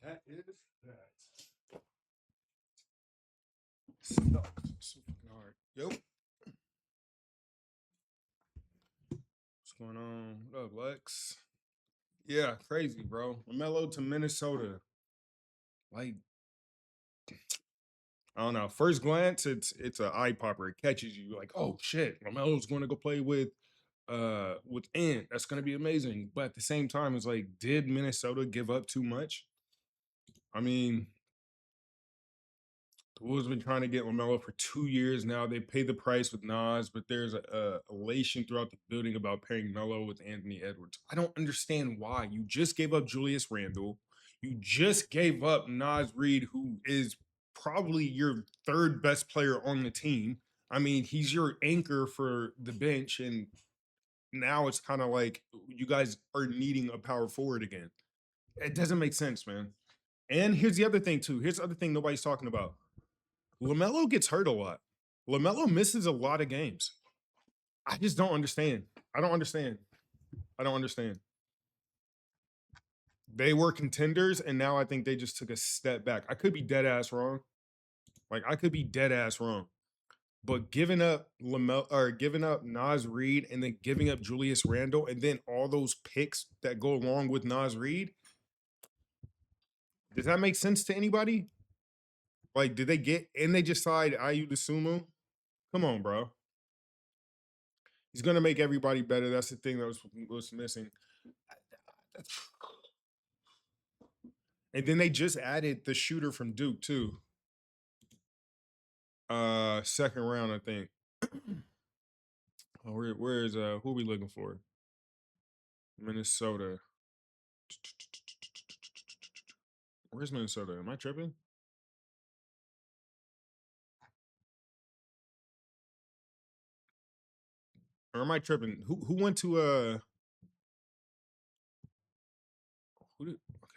that is that. Stuck. So fucking hard. Yo. What's going on? What up, Lex? Yeah, crazy, bro. Lamelo to Minnesota. Like, I don't know. First glance, it's an eye popper. It catches you like, oh shit, Lamelo's going to go play with Ant. That's going to be amazing. But at the same time, it's like, did Minnesota give up too much? I mean, the Wolves have been trying to get Lamelo for 2 years now. They paid the price with Nas, but there's a elation throughout the building about pairing Melo with Anthony Edwards. I don't understand why. You just gave up Julius Randle. You just gave up Nas Reed, who is probably your third best player on the team. I mean, he's your anchor for the bench, and now it's kind of like you guys are needing a power forward again. It doesn't make sense, man. And here's the other thing, too. Here's the other thing nobody's talking about. Lamelo gets hurt a lot. Lamelo misses a lot of games. I just don't understand. I don't understand. They were contenders, and now I think they just took a step back. I could be dead ass wrong. But giving up Lamelo or giving up Nas Reed and then giving up Julius Randle and then all those picks that go along with Nas Reed, does that make sense to anybody? Like, did they get and they just signed Ayu DeSumo? Come on, bro. He's gonna make everybody better. That's the thing that was missing. And then they just added the shooter from Duke too. Second round, I think. Oh, where is who are we looking for? Minnesota. Where's Minnesota? Am I tripping? Or am I tripping? Who went to okay,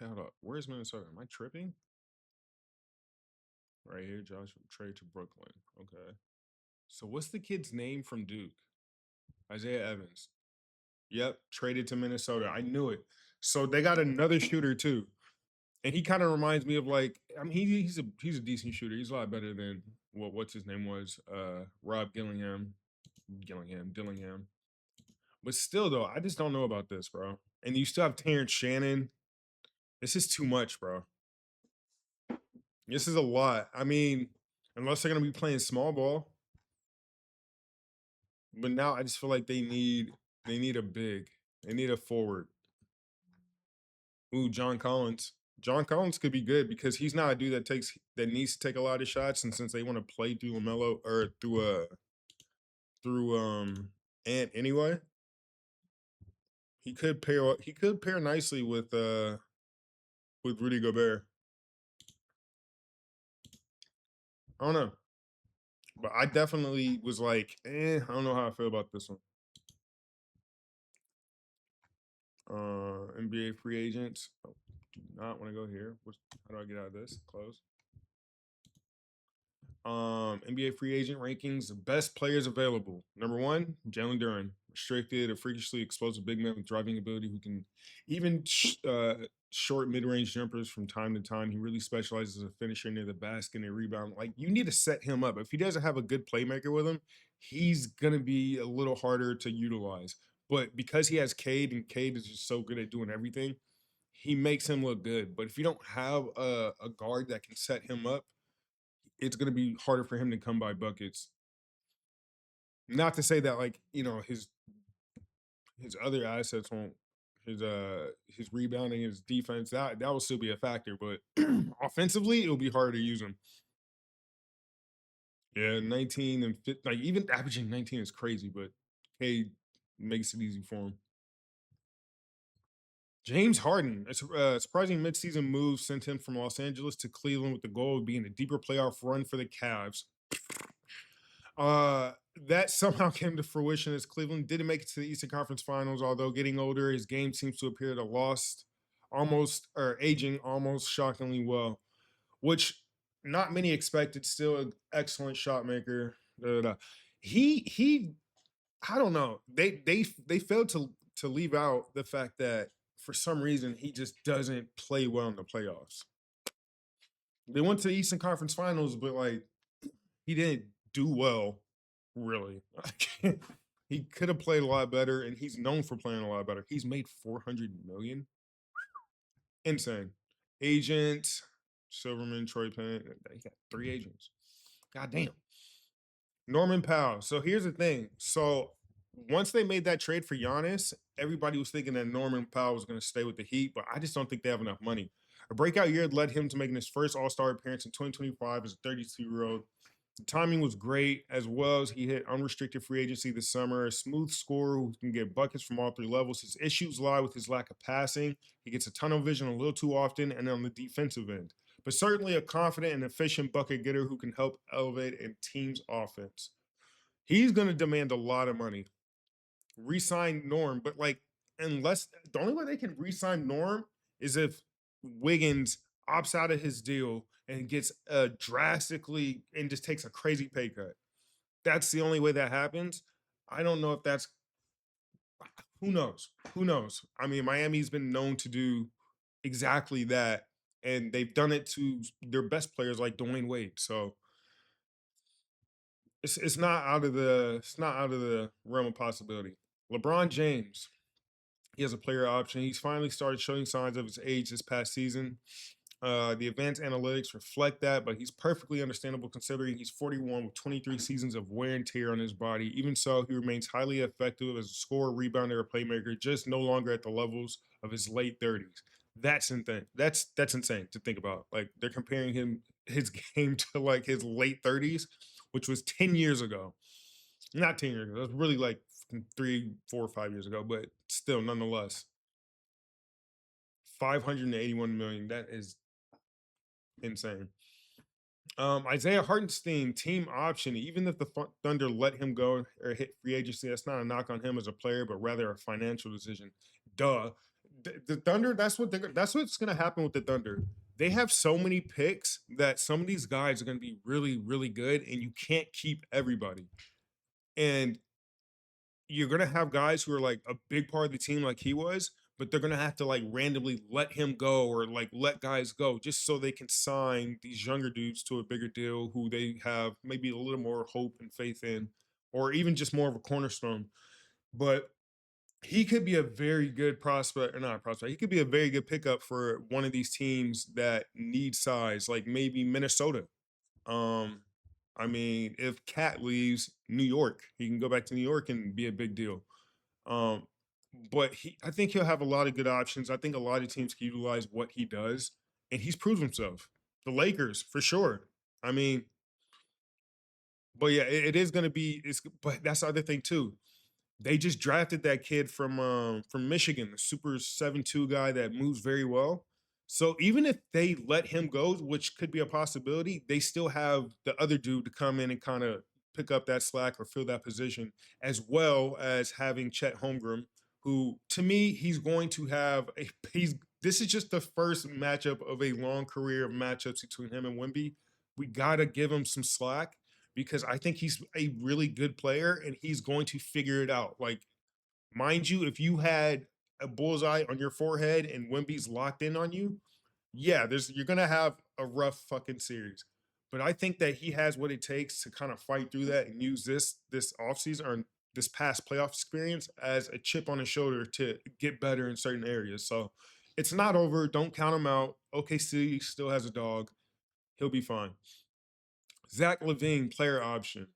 hold up. Where's Minnesota? Am I tripping? Right here, Josh trade to Brooklyn. Okay. So what's the kid's name from Duke? Isaiah Evans. Yep, traded to Minnesota. I knew it. So they got another shooter too. And he kind of reminds me of like, I mean, he's a decent shooter. He's a lot better than what's his name was, Rob Dillingham. But still though, I just don't know about this, bro. And you still have Terrence Shannon. This is too much, bro. This is a lot. I mean, unless they're gonna be playing small ball. But now I just feel like they need a big. They need a forward. Ooh, John Collins. John Collins could be good because he's not a dude that needs to take a lot of shots, and since they want to play through Lamelo or through Ant anyway, he could pair nicely with Rudy Gobert. I don't know. But I definitely was like, I don't know how I feel about this one. NBA free agents. Oh, do not want to go here. How do I get out of this? Close. NBA free agent rankings, the best players available. Number 1, Jalen Duren, restricted, a freakishly explosive big man with driving ability who can even short mid-range jumpers from time to time. He really specializes as a finisher near the basket and a rebound. Like, you need to set him up. If he doesn't have a good playmaker with him, he's gonna be a little harder to utilize. But because he has Cade, and Cade is just so good at doing everything, he makes him look good. But if you don't have a guard that can set him up, it's going to be harder for him to come by buckets. Not to say that, like, you know, his other assets won't, his rebounding, his defense, that will still be a factor, but offensively it'll be harder to use him. Yeah, 19 and 50, like even averaging 19 is crazy, but hey, makes it easy for him. James Harden, a surprising midseason move sent him from Los Angeles to Cleveland with the goal of being a deeper playoff run for the Cavs. That somehow came to fruition as Cleveland didn't make it to the Eastern Conference Finals, although getting older, his game seems to appear to aging almost shockingly well, which not many expected. Still an excellent shot maker. He I don't know. They failed to leave out the fact that for some reason he just doesn't play well in the playoffs. They went to the Eastern Conference Finals, but like he didn't do well, really. He could have played a lot better, and he's known for playing a lot better. He's made 400 million. Insane. Agent, Silverman, Troy Penn. He got 3 agents. God damn. Norman Powell. So here's the thing. So once they made that trade for Giannis, everybody was thinking that Norman Powell was going to stay with the Heat, but I just don't think they have enough money. A breakout year led him to making his first All-Star appearance in 2025 as a 32-year-old. The timing was great, as well as he hit unrestricted free agency this summer. A smooth scorer who can get buckets from all 3 levels. His issues lie with his lack of passing. He gets a tunnel vision a little too often, and on the defensive end. But certainly a confident and efficient bucket getter who can help elevate a team's offense. He's going to demand a lot of money. Resign Norm, but like, unless the only way they can resign Norm is if Wiggins opts out of his deal and gets drastically and just takes a crazy pay cut. That's the only way that happens. I don't know if that's who knows. Who knows? I mean, Miami's been known to do exactly that, and they've done it to their best players like Dwayne Wade. So it's not out of the realm of possibility. LeBron James, he has a player option. He's finally started showing signs of his age this past season. The advanced analytics reflect that, but he's perfectly understandable considering he's 41 with 23 seasons of wear and tear on his body. Even so, he remains highly effective as a scorer, rebounder, or playmaker, just no longer at the levels of his late 30s. That's insane. That's insane to think about. Like they're comparing his game to like his late 30s, which was 10 years ago. Not 10 years ago. That was really like 3, 4, 5 years ago, but still, nonetheless, 581 million. That is insane. Isaiah Hartenstein, team option. Even if the Thunder let him go or hit free agency, that's not a knock on him as a player, but rather a financial decision. Duh. The Thunder. That's what's going to happen with the Thunder. They have so many picks that some of these guys are going to be really, really good, and you can't keep everybody. And you're gonna have guys who are like a big part of the team, like he was, but they're gonna have to like randomly let him go or like let guys go just so they can sign these younger dudes to a bigger deal who they have maybe a little more hope and faith in, or even just more of a cornerstone. But he could be a very good prospect, or not a prospect. He could be a very good pickup for one of these teams that need size, like maybe Minnesota. Um, I mean, if Cat leaves New York, he can go back to New York and be a big deal. Um, but I think he'll have a lot of good options. I think a lot of teams can utilize what he does, and he's proved himself. The Lakers, for sure. I mean, but yeah, it is going to be. But that's the other thing too. They just drafted that kid from Michigan, the super 7'2" guy that moves very well. So even if they let him go, which could be a possibility, they still have the other dude to come in and kind of pick up that slack or fill that position, as well as having Chet Holmgren, who to me, he's going to have a he's this is just the first matchup of a long career of matchups between him and Wimby. We gotta give him some slack because I think he's a really good player and he's going to figure it out. Like, mind you, if you had a bullseye on your forehead and Wimby's locked in on you, yeah, you're gonna have a rough fucking series. But I think that he has what it takes to kind of fight through that and use this offseason or this past playoff experience as a chip on his shoulder to get better in certain areas. So it's not over. Don't count him out. OKC still has a dog. He'll be fine. Zach Levine, player option.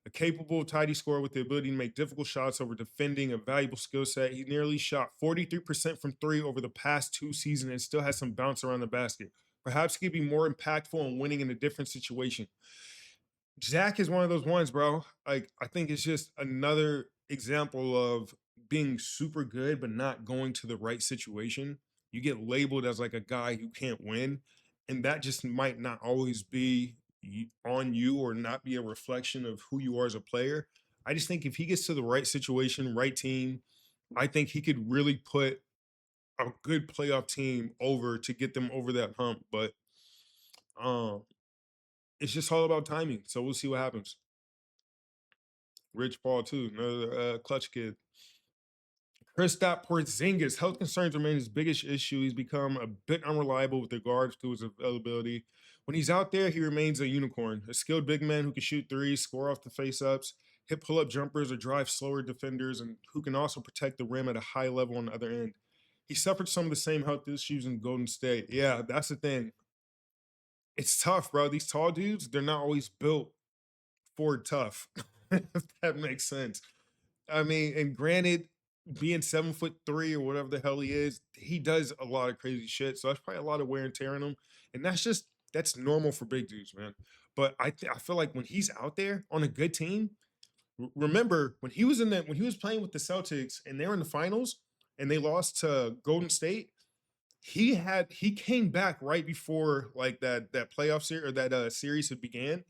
A capable, tidy scorer with the ability to make difficult shots over defending, a valuable skill set. He nearly shot 43% from three over the past 2 seasons and still has some bounce around the basket. Perhaps he could be more impactful and winning in a different situation. Zach is one of those ones, bro. Like, I think it's just another example of being super good, but not going to the right situation. You get labeled as like a guy who can't win, and that just might not always be on you or not be a reflection of who you are as a player. I just think if he gets to the right situation, right team, I think he could really put a good playoff team over to get them over that hump. But um, it's just all about timing. So we'll see what happens. Rich Paul too, another clutch kid. Kristaps Porzingis, health concerns remain his biggest issue. He's become a bit unreliable with regards to his availability. When he's out there, he remains a unicorn, a skilled big man who can shoot threes, score off the face-ups, hit pull-up jumpers, or drive slower defenders, and who can also protect the rim at a high level on the other end. He suffered some of the same health issues in Golden State. Yeah, that's the thing. It's tough, bro. These tall dudes, they're not always built for tough. If that makes sense. I mean, and granted, being 7'3" or whatever the hell he is, he does a lot of crazy shit. So that's probably a lot of wear and tear on him. And that's normal for big dudes, man. But I feel like when he's out there on a good team, remember when he was playing with the Celtics and they're in the finals and they lost to Golden State, he came back right before like that playoff series or that series had began,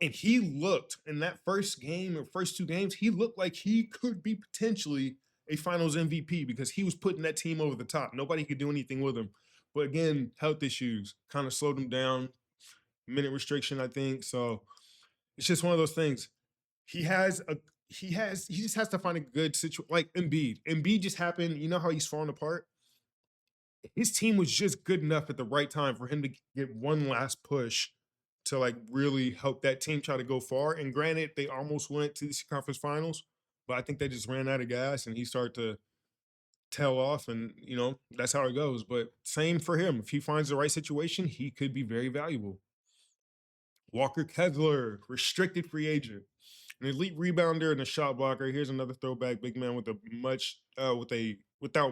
and he looked in that first game or first two games, he looked like he could be potentially a finals MVP because he was putting that team over the top. Nobody could do anything with him. But again, health issues kind of slowed him down, minute restriction, I think. So it's just one of those things. He has a he just has to find a good situation like Embiid. Embiid just happened. You know how he's falling apart? His team was just good enough at the right time for him to get one last push to like really help that team try to go far. And granted, they almost went to the conference finals, but I think they just ran out of gas and he started to tail off. And that's how it goes. But same for him. If he finds the right situation, he could be very valuable. Walker Kessler, restricted free agent. An elite rebounder and a shot blocker. Here's another throwback big man without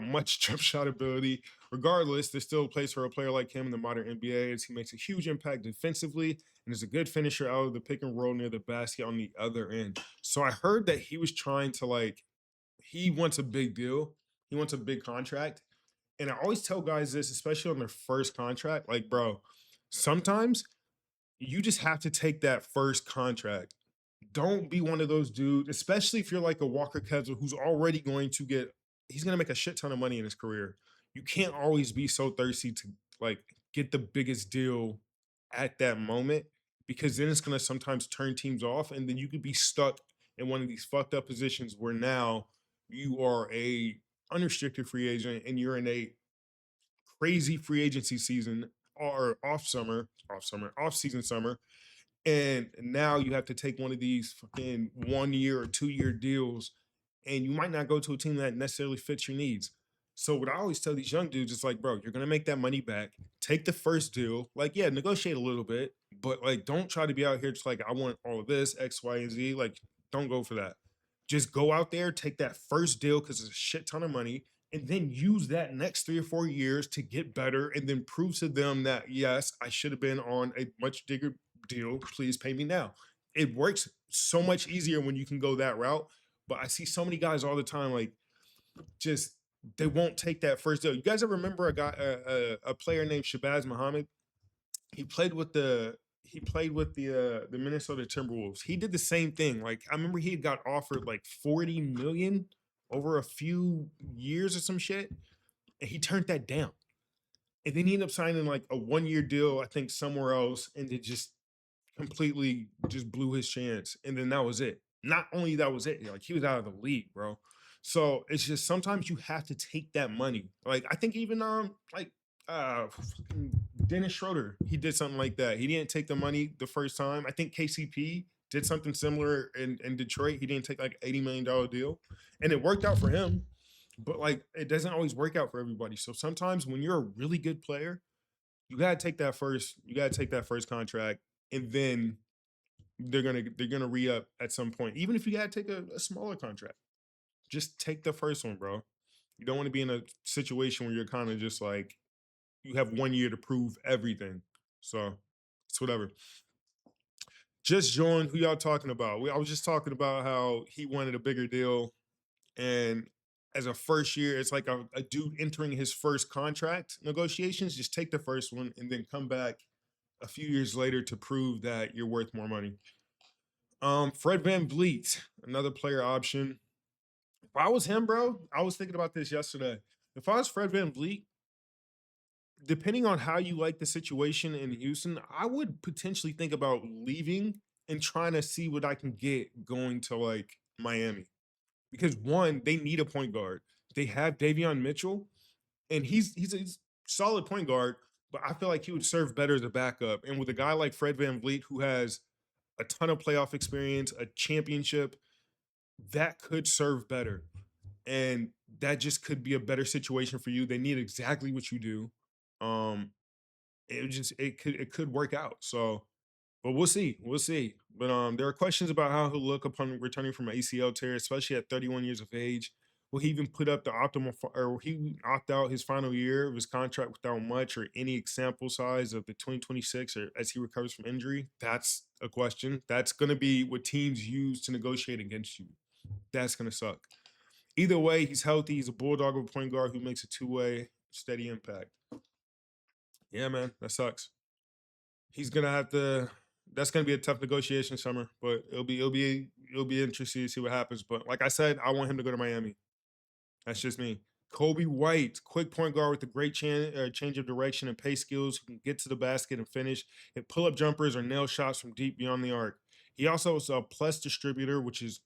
much jump shot ability. Regardless, there's still a place for a player like him in the modern NBA as he makes a huge impact defensively and is a good finisher out of the pick and roll near the basket on the other end. So I heard that he was trying to he wants a big deal. He wants a big contract. And I always tell guys this, especially on their first contract, like, bro, sometimes you just have to take that first contract. Don't be one of those dudes, especially if you're like a Walker Kessler who's already he's going to make a shit ton of money in his career. You can't always be so thirsty to like get the biggest deal at that moment because then it's going to sometimes turn teams off and then you could be stuck in one of these fucked up positions where now you are a unrestricted free agent and you're in a crazy free agency season or off season summer, and now you have to take one of these fucking 1 year or 2 year deals, and you might not go to a team that necessarily fits your needs. So what I always tell these young dudes is like, bro, you're gonna make that money back. Take the first deal. Like, yeah, negotiate a little bit, but like don't try to be out here just like I want all of this, X, Y, and Z. Like, don't go for that. Just go out there, take that first deal because it's a shit ton of money, and then use that next 3 or 4 years to get better and then prove to them that yes, I should have been on a much bigger deal. Please pay me now. It works so much easier when you can go that route. But I see so many guys all the time, like just they won't take that first deal. You guys ever remember a player named Shabazz Muhammad? He played with the Minnesota Timberwolves. He did the same thing. Like I remember he got offered like 40 million over a few years or some shit, and he turned that down. And then he ended up signing like a 1 year deal, I think somewhere else, and it just completely just blew his chance. And then that was it. Not only that was it, like he was out of the league, bro. So it's just sometimes you have to take that money. Like I think even fucking Dennis Schroeder, he did something like that. He didn't take the money the first time. I think KCP did something similar in Detroit. He didn't take like $80 million deal. And it worked out for him. But like it doesn't always work out for everybody. So sometimes when you're a really good player, you gotta take that first contract, and then they're gonna re-up at some point. Even if you gotta take a smaller contract. Just take the first one, bro. You don't want to be in a situation where you're kind of just like you have 1 year to prove everything. So it's whatever. Just joined. Who y'all talking about? I was just talking about how he wanted a bigger deal, and as a first year, it's like a dude entering his first contract negotiations. Just take the first one and then come back a few years later to prove that you're worth more money. Fred Van Vliet, another player option. If I was him, bro, I was thinking about this yesterday. If I was Fred Van Vliet, depending on how you like the situation in Houston, I would potentially think about leaving and trying to see what I can get going to like Miami. Because one, they need a point guard. They have Davion Mitchell, and he's a solid point guard, but I feel like he would serve better as a backup. And with a guy like Fred Van Vliet, who has a ton of playoff experience, a championship, that could serve better. And that just could be a better situation for you. They need exactly what you do. Um, it could work out. So, but we'll see. We'll see. But there are questions about how he'll look upon returning from an ACL tear, especially at 31 years of age. Will he even put up the optimal, or will he opt out his final year of his contract without much or any sample size of the 2026, or as he recovers from injury? That's a question. That's going to be what teams use to negotiate against you. That's going to suck. Either way, he's healthy. He's a bulldog of a point guard who makes a two-way steady impact. Yeah, man, that sucks. He's gonna have to. That's gonna be a tough negotiation summer, but it'll be interesting to see what happens. But like I said, I want him to go to Miami. That's just me. Kobe White, quick point guard with a great change of direction and pace skills, who can get to the basket and finish, hit pull up jumpers or nail shots from deep beyond the arc. He also is a plus distributor, which is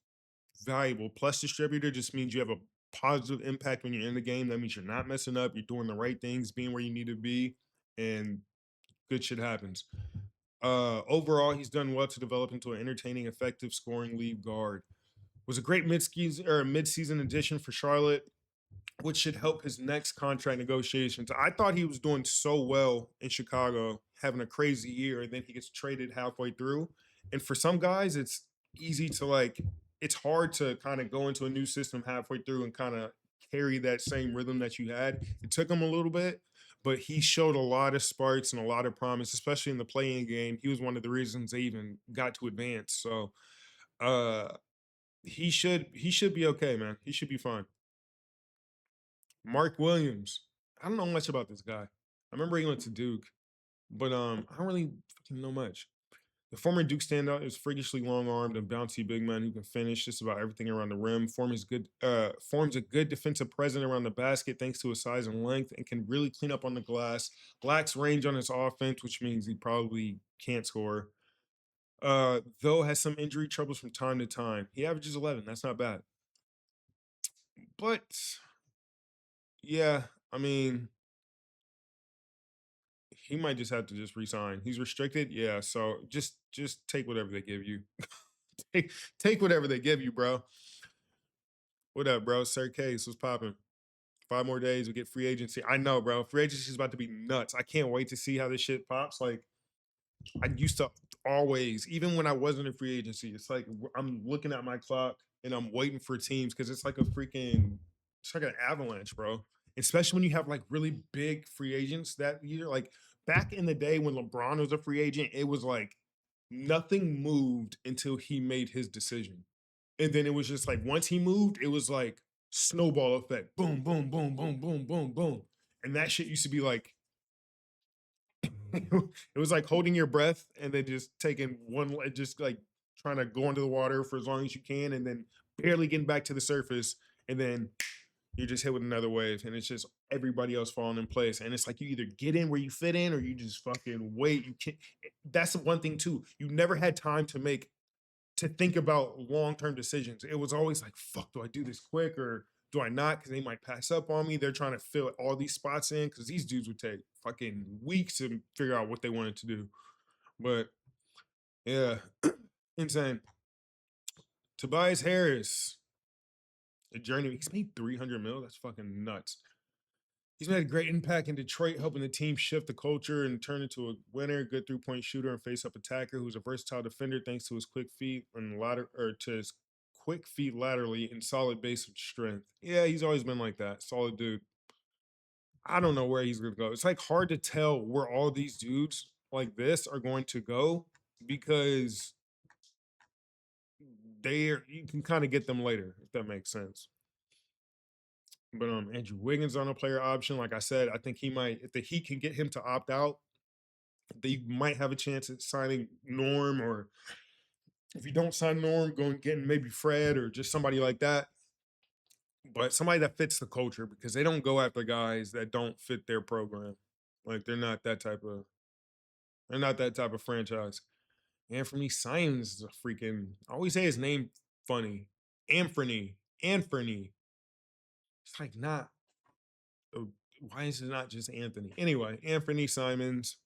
valuable. Plus distributor just means you have a positive impact when you're in the game. That means you're not messing up, you're doing the right things, being where you need to be, and good shit happens. Overall, he's done well to develop into an entertaining, effective scoring lead guard. Was a great mid-season addition for Charlotte, which should help his next contract negotiations. I thought he was doing so well in Chicago, having a crazy year, and then he gets traded halfway through. And for some guys, it's easy to like, it's hard to kind of go into a new system halfway through and kind of carry that same rhythm that you had. It took him a little bit, but he showed a lot of sparks and a lot of promise, especially in the playing game. He was one of the reasons they even got to advance. So uh he should be okay, man. He should be fine. Mark Williams. I don't know much about this guy. I remember he went to Duke, but I don't really fucking know much. The former Duke standout is freakishly long-armed and bouncy big man who can finish just about everything around the rim. Forms a good defensive presence around the basket thanks to his size and length, and can really clean up on the glass. Lacks range on his offense, which means he probably can't score. Though has some injury troubles from time to time. He averages 11. That's not bad. But yeah, I mean, he might just have to just resign. He's restricted, yeah. So just take whatever they give you. take whatever they give you, bro. What up, bro? Sir Case, what's popping? 5 more days, we get free agency. I know, bro. Free agency is about to be nuts. I can't wait to see how this shit pops. Like, I used to always, even when I wasn't in free agency, it's like I'm looking at my clock and I'm waiting for teams because it's like it's like an avalanche, bro. Especially when you have like really big free agents that year. Like back in the day when LeBron was a free agent, it was like nothing moved until he made his decision. And then it was just like once he moved, it was like snowball effect. Boom, boom, boom, boom, boom, boom, boom. And that shit used to be like it was like holding your breath and then just taking one, just like trying to go under the water for as long as you can, and then barely getting back to the surface, and then you're just hit with another wave, and it's just everybody else falling in place. And it's like you either get in where you fit in, or you just fucking wait. You can't. That's the one thing too. You never had time to think about long-term decisions. It was always like, fuck, do I do this quick or do I not? Because they might pass up on me. They're trying to fill all these spots in because these dudes would take fucking weeks to figure out what they wanted to do. But yeah, insane. Tobias Harris, the journey. He's made 300 mil. That's fucking nuts. He's made a great impact in Detroit, helping the team shift the culture and turn into a winner, good 3-point shooter and face-up attacker who's a versatile defender thanks to his quick feet and ladder or to his quick feet laterally and solid base of strength. Yeah, he's always been like that. Solid dude. I don't know where he's gonna go. It's like hard to tell where all these dudes like this are going to go because you can kind of get them later, if that makes sense. But Andrew Wiggins on a player option. Like I said, I think he might, if the Heat can get him to opt out, they might have a chance at signing Norm, or if you don't sign Norm, going getting maybe Fred or just somebody like that. But somebody that fits the culture, because they don't go after guys that don't fit their program. Like they're not that type of franchise. Anthony Simons is a freaking, I always say his name funny. Anthony. It's like not Why is it not just Anthony? Anyway, Anthony Simons,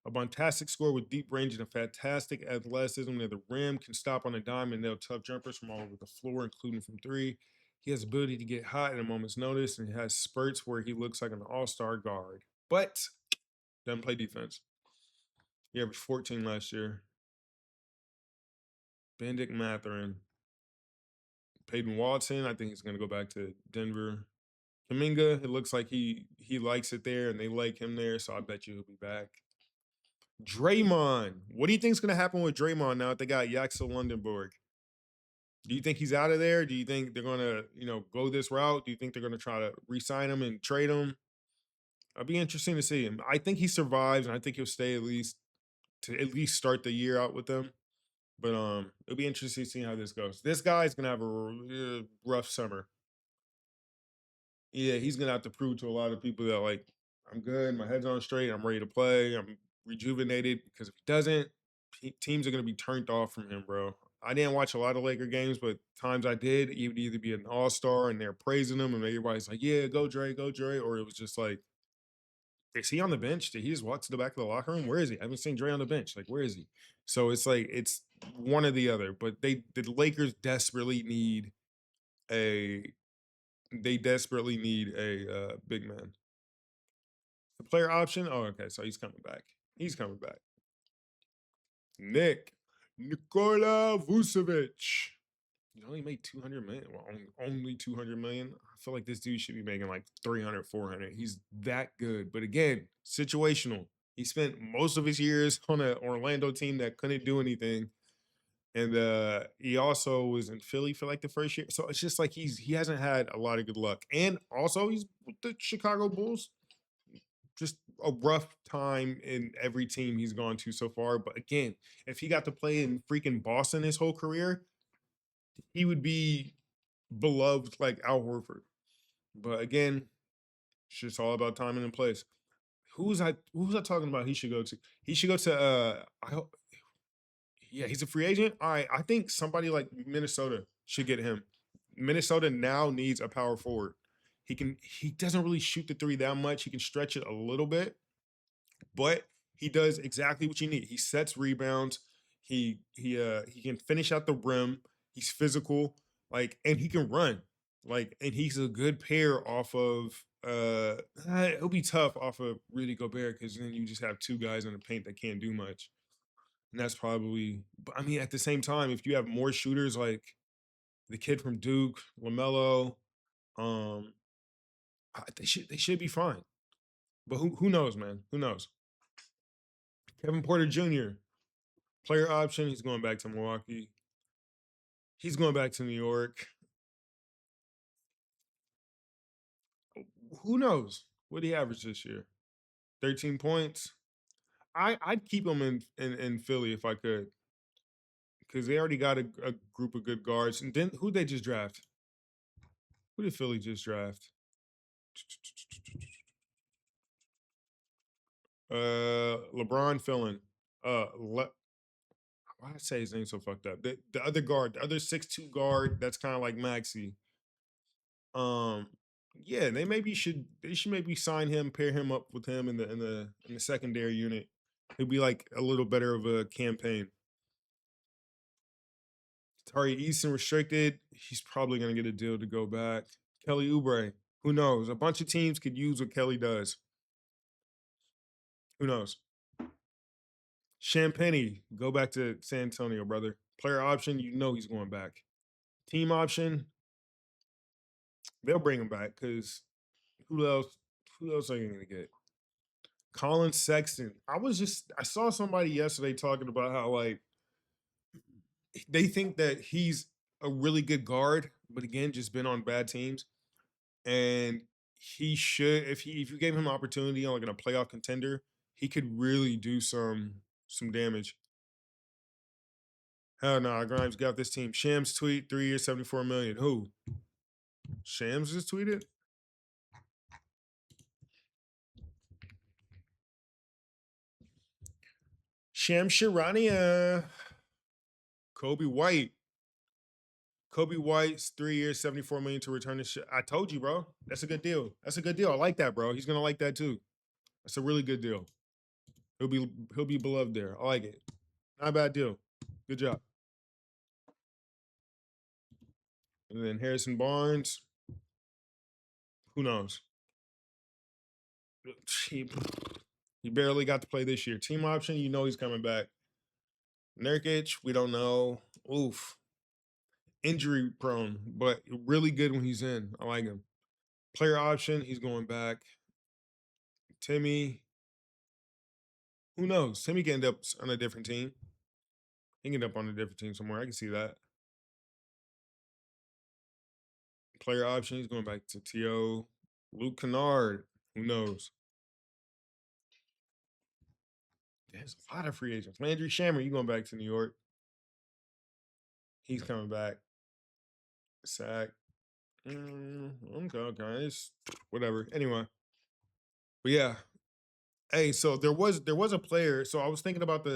a fantastic scorer with deep range and a fantastic athleticism near the rim, can stop on a dime and nail tough jumpers from all over the floor, including from three. He has the ability to get hot at a moment's notice and has spurts where he looks like an all-star guard, but doesn't play defense. He averaged 14 last year. Benedict Mathurin. Peyton Watson, I think he's going to go back to Denver. Kaminga, it looks like he likes it there and they like him there, so I bet you he'll be back. Draymond. What do you think is going to happen with Draymond now that they got Yaxel Lundenborg? Do you think he's out of there? Do you think they're going to, go this route? Do you think they're going to try to re-sign him and trade him? It'll be interesting to see him. I think he survives, and I think he'll stay at least start the year out with them. But it'll be interesting to see how this goes. This guy's going to have a rough summer. Yeah, he's gonna have to prove to a lot of people that like I'm good, my head's on straight, I'm ready to play, I'm rejuvenated. Because if he doesn't, teams are gonna be turned off from him, bro. I didn't watch a lot of Laker games, but times I did, he would either be an all-star and they're praising him, and everybody's like, "Yeah, go Dre, go Dre," or it was just like, "Is he on the bench? Did he just walk to the back of the locker room? Where is he? I haven't seen Dre on the bench. Like, where is he?" So it's like it's one or the other. But the Lakers desperately need a big man. The player option. Oh, okay. So he's coming back. He's coming back. Nikola Vucevic. He only made 200 million. Well, only 200 million. I feel like this dude should be making like 300, 400. He's that good. But again, situational. He spent most of his years on an Orlando team that couldn't do anything. And he also was in Philly for like the first year. So it's just like he hasn't had a lot of good luck. And also he's with the Chicago Bulls. Just a rough time in every team he's gone to so far. But again, if he got to play in freaking Boston his whole career, he would be beloved like Al Horford. But again, it's just all about timing and place. Who was I talking about he should go to? He should go to I hope yeah, he's a free agent. All right, I think somebody like Minnesota should get him. Minnesota now needs a power forward. He doesn't really shoot the three that much. He can stretch it a little bit, but he does exactly what you need. He sets rebounds. He can finish at the rim. He's physical, like, and he can run, like, and he's a good pair off of. It'll be tough off of Rudy Gobert because then you just have two guys in the paint that can't do much, and that's probably. But I mean, at the same time, if you have more shooters like the kid from Duke, Lamelo, um, they should be fine. But who knows, man? Who knows? Kevin Porter Jr. Player option. He's going back to Milwaukee. He's going back to New York. Who knows what he averaged this year? 13 points. I'd keep him in Philly if I could, because they already got a group of good guards. And then who they just draft? Who did Philly just draft? LeBron Philin. Why did I say his name so fucked up? The other guard, the other 6'2" guard, that's kind of like Maxi. Um, yeah, they should maybe sign him, pair him up with him in the secondary unit. It'd be like a little better of a campaign. Tari Eason restricted. He's probably gonna get a deal to go back. Kelly Oubre. Who knows? A bunch of teams could use what Kelly does. Who knows? Champagny, go back to San Antonio, brother. Player option, you know he's going back. Team option, they'll bring him back because who else? Who else are you gonna get? Colin Sexton. I saw somebody yesterday talking about how like they think that he's a really good guard, but again, just been on bad teams. And he should, if you gave him an opportunity on like in a playoff contender, he could really do some damage. Hell no, Grimes got this team. Shams tweet 3 years, 74 million. Who? Shams just tweeted? Shams Sharania. Kobe White. Kobe White's 3 years, 74 million to return the shit. I told you, bro. That's a good deal. That's a good deal. I like that, bro. He's gonna like that too. That's a really good deal. He'll be beloved there. I like it. Not a bad deal. Good job. And then Harrison Barnes. Who knows? He barely got to play this year. Team option, you know he's coming back. Nurkic, we don't know. Oof. Injury prone, but really good when he's in. I like him. Player option, he's going back. Timmy, who knows? Timmy can end up on a different team. He can end up on a different team somewhere. I can see that. Player option, he's going back to T.O. Luke Kennard, who knows? There's a lot of free agents. Landry Shamer, you going back to New York. He's coming back. Sack. Okay. It's whatever. Anyway. But yeah. Hey, so there was a player. So I was thinking about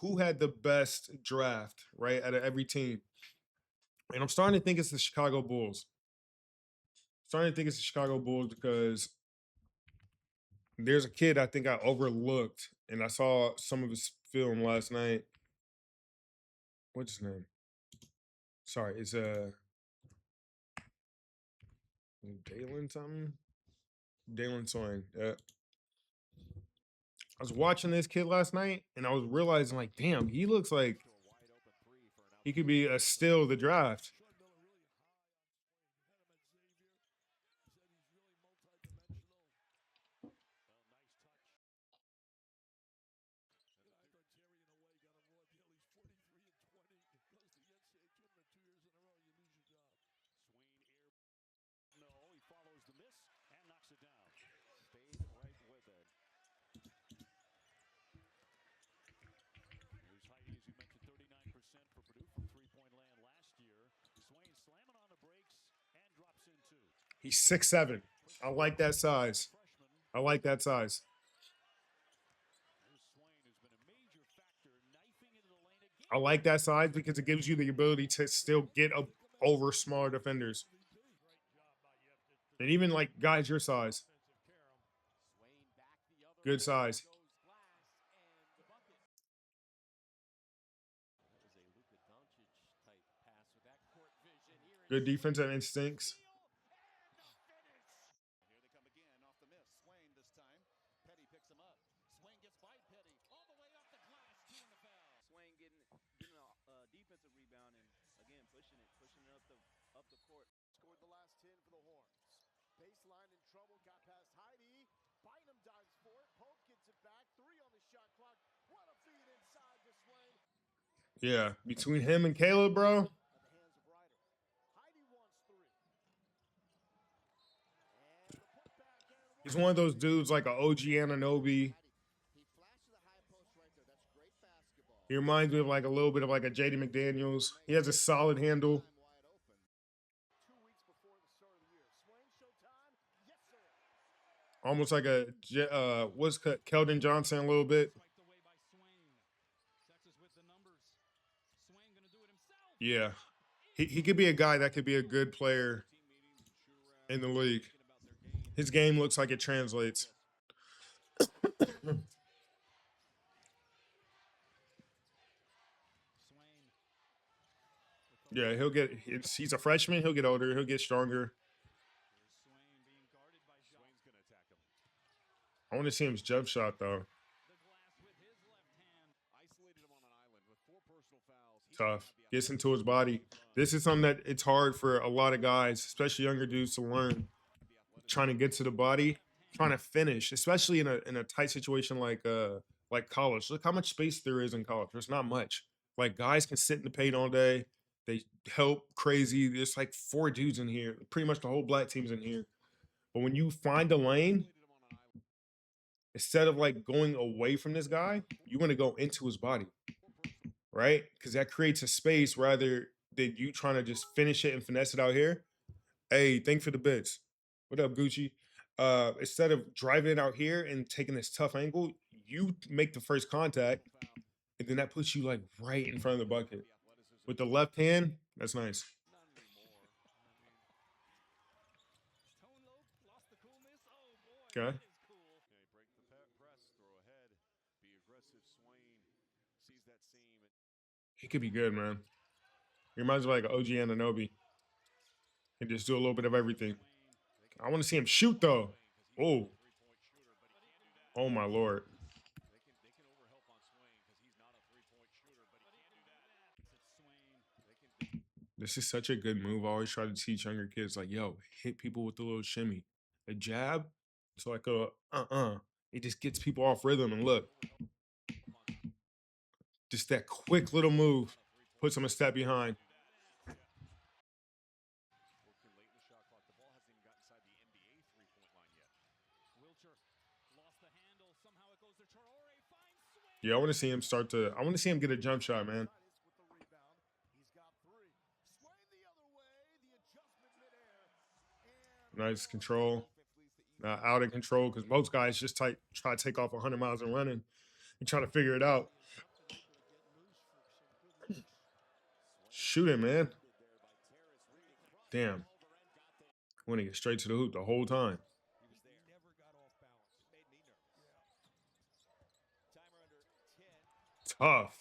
who had the best draft, right, out of every team. And I'm starting to think it's the Chicago Bulls. Because there's a kid I think I overlooked, and I saw some of his film last night. What's his name? Sorry, it's Dalen something. Dalen Swain. Yeah. I was watching this kid last night, and I was realizing, like, damn, he looks like he could be a steal of the draft. He's 6'7". I like that size. I like that size. I like that size because it gives you the ability to still get up over smaller defenders. And even like guys your size. Good size. Good defensive instincts. Yeah, between him and Caleb, bro. He's one of those dudes like an OG Ananobi. He reminds me of like a little bit of like a JD McDaniels. He has a solid handle. Almost like a what's Keldon Johnson a little bit. Yeah, he could be a guy that could be a good player in the league. His game looks like it translates. Yeah, he's a freshman. He'll get older. He'll get stronger. I want to see him jump shot though. Tough. Gets into his body. This is something that it's hard for a lot of guys, especially younger dudes, to learn. Trying to get to the body, trying to finish, especially in a tight situation like college. Look how much space there is in college. There's not much. Like guys can sit in the paint all day. They help crazy. There's like 4 dudes in here. Pretty much the whole black team's in here. But when you find a lane, instead of like going away from this guy, you want to go into his body, right? Because that creates a space rather than you trying to just finish it and finesse it out here. Hey, thanks for the bits. What up, Gucci? Instead of driving it out here and taking this tough angle, you make the first contact, and then that puts you like right in front of the bucket. With the left hand, that's nice. Okay. He could be good, man. He reminds me of like OG Ananobi. He just do a little bit of everything. I want to see him shoot though. Oh, oh my lord. This is such a good move. I always try to teach younger kids, like, yo, hit people with the little shimmy. A jab, it's like a It just gets people off rhythm. And look, just that quick little move puts them a step behind. Yeah, I want to see him I want to see him get a jump shot, man. Nice control. Out of control, because most guys just try to take off 100 miles and running and try to figure it out. Shoot him, man. Damn. I want to get straight to the hoop the whole time. Tough.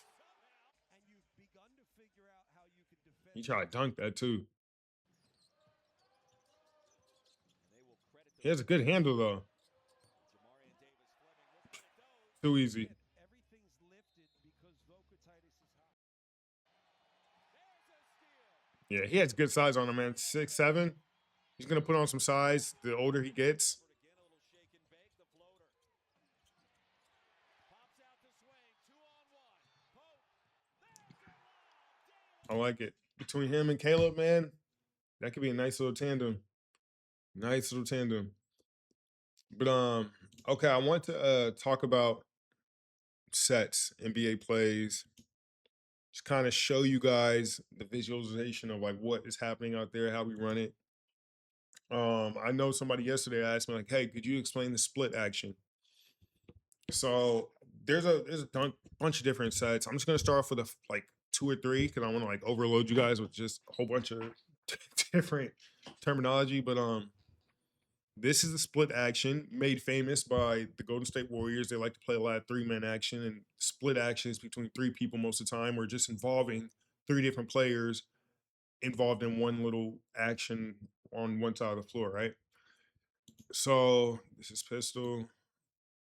He tried to dunk that too. He has a good handle though. Too easy. Yeah, he has good size on him, man. 6'7". He's gonna put on some size the older he gets. I like it. Between him and Caleb, man, that could be a nice little tandem. Nice little tandem. But okay, I want to talk about sets, NBA plays, just kind of show you guys the visualization of like what is happening out there, how we run it. I know somebody yesterday asked me like, "Hey, could you explain the split action?" So there's a bunch of different sets. I'm just gonna start off with like 2 or 3 because I want to like overload you guys with just a whole bunch of different terminology. But this is a split action made famous by the Golden State Warriors. They like to play a lot of 3-man action, and split actions between 3 people most of the time. We're just involving 3 different players involved in one little action on one side of the floor, right? So this is pistol.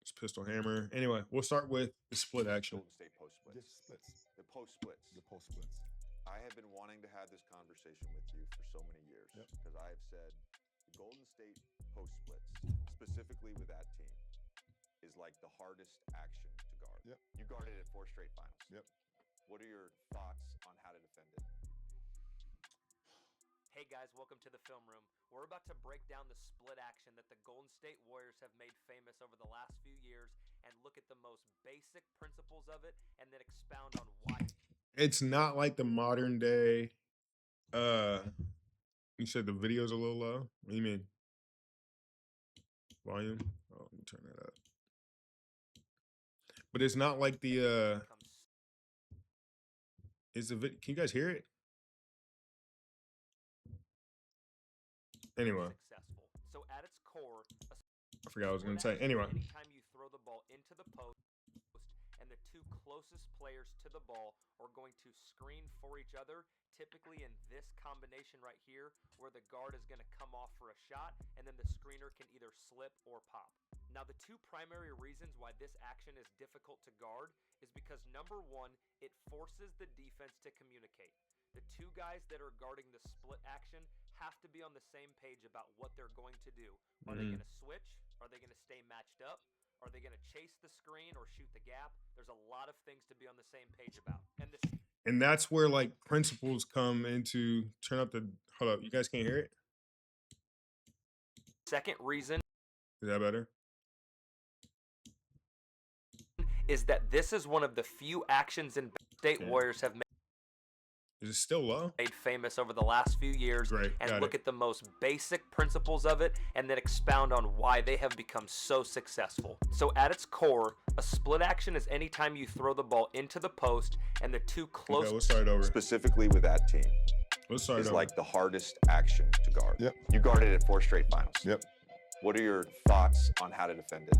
It's pistol hammer. Anyway, we'll start with the split action. Golden State post splits. The post splits. The post splits. I have been wanting to have this conversation with you for so many years because I have said the Golden State post splits, specifically with that team, is like the hardest action to guard. Yep. You guarded it 4 straight finals. Yep. What are your thoughts on how to defend it? Hey guys, welcome to the film room. We're about to break down the split action that the Golden State Warriors have made famous over the last few years and look at the most basic principles of it and then expound on why. It's not like the modern day. You said the video's a little low. What do you mean? Volume? Oh, let me turn that up. But it's not like the is the can you guys hear it? Anyway. Successful. So at its core, I forgot what I was gonna say. Anyway. Anytime you throw the ball into the post and the 2 closest players to the ball are going to screen for each other, typically in this combination right here, where the guard is going to come off for a shot, and then the screener can either slip or pop. Now, the 2 primary reasons why this action is difficult to guard is because, number 1, it forces the defense to communicate. The 2 guys that are guarding the split action have to be on the same page about what they're going to do. Are they going to switch? Are they going to stay matched up? Are they going to chase the screen or shoot the gap? There's a lot of things to be on the same page about. And that's where like principles come into turn up the hold up. You guys can't hear it? Second reason is that better? Is that this is one of the few actions in State Warriors have made. Is it still low? Made famous over the last few years. Great. And look at the most basic principles of it and then expound on why they have become so successful. So at its core, a split action is anytime you throw the ball into the post and the 2 close. Okay, we'll start over. Specifically with that team, we'll start is over. like the hardest action to guard. Yep. You guarded it 4 straight finals. Yep. What are your thoughts on how to defend it?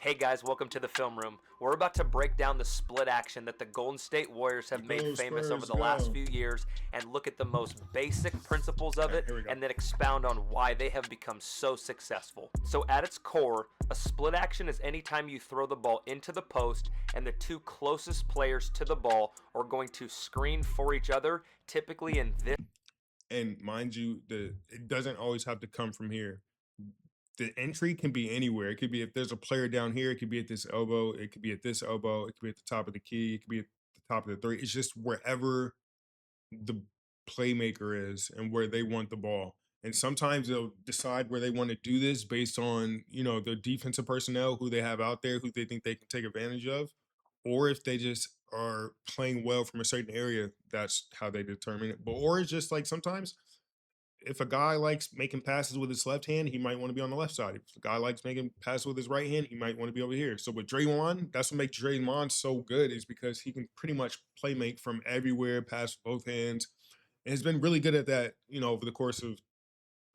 Hey guys, welcome to the film room. We're about to break down the split action that the Golden State Warriors have made Go famous Spurs, over the go. last few years and look at the most basic principles of it Here we go. and then expound on why they have become so successful. So at its core, a split action is anytime you throw the ball into the post and the two closest players to the ball are going to screen for each other, typically in this. And mind you, it doesn't always have to come from here. The entry can be anywhere. It could be if there's a player down here, it could be at this elbow, it could be at this elbow, it could be at the top of the key, it could be at the top of the three. It's just wherever the playmaker is and where they want the ball. And sometimes they'll decide where they want to do this based on, their defensive personnel, who they have out there, who they think they can take advantage of. Or if they just are playing well from a certain area, that's how they determine it. But or it's just like sometimes if a guy likes making passes with his left hand, he might want to be on the left side. If a guy likes making passes with his right hand, he might want to be over here. So with Draymond, that's what makes Draymond so good, is because he can pretty much play make from everywhere, pass with both hands, and has been really good at that, over the course of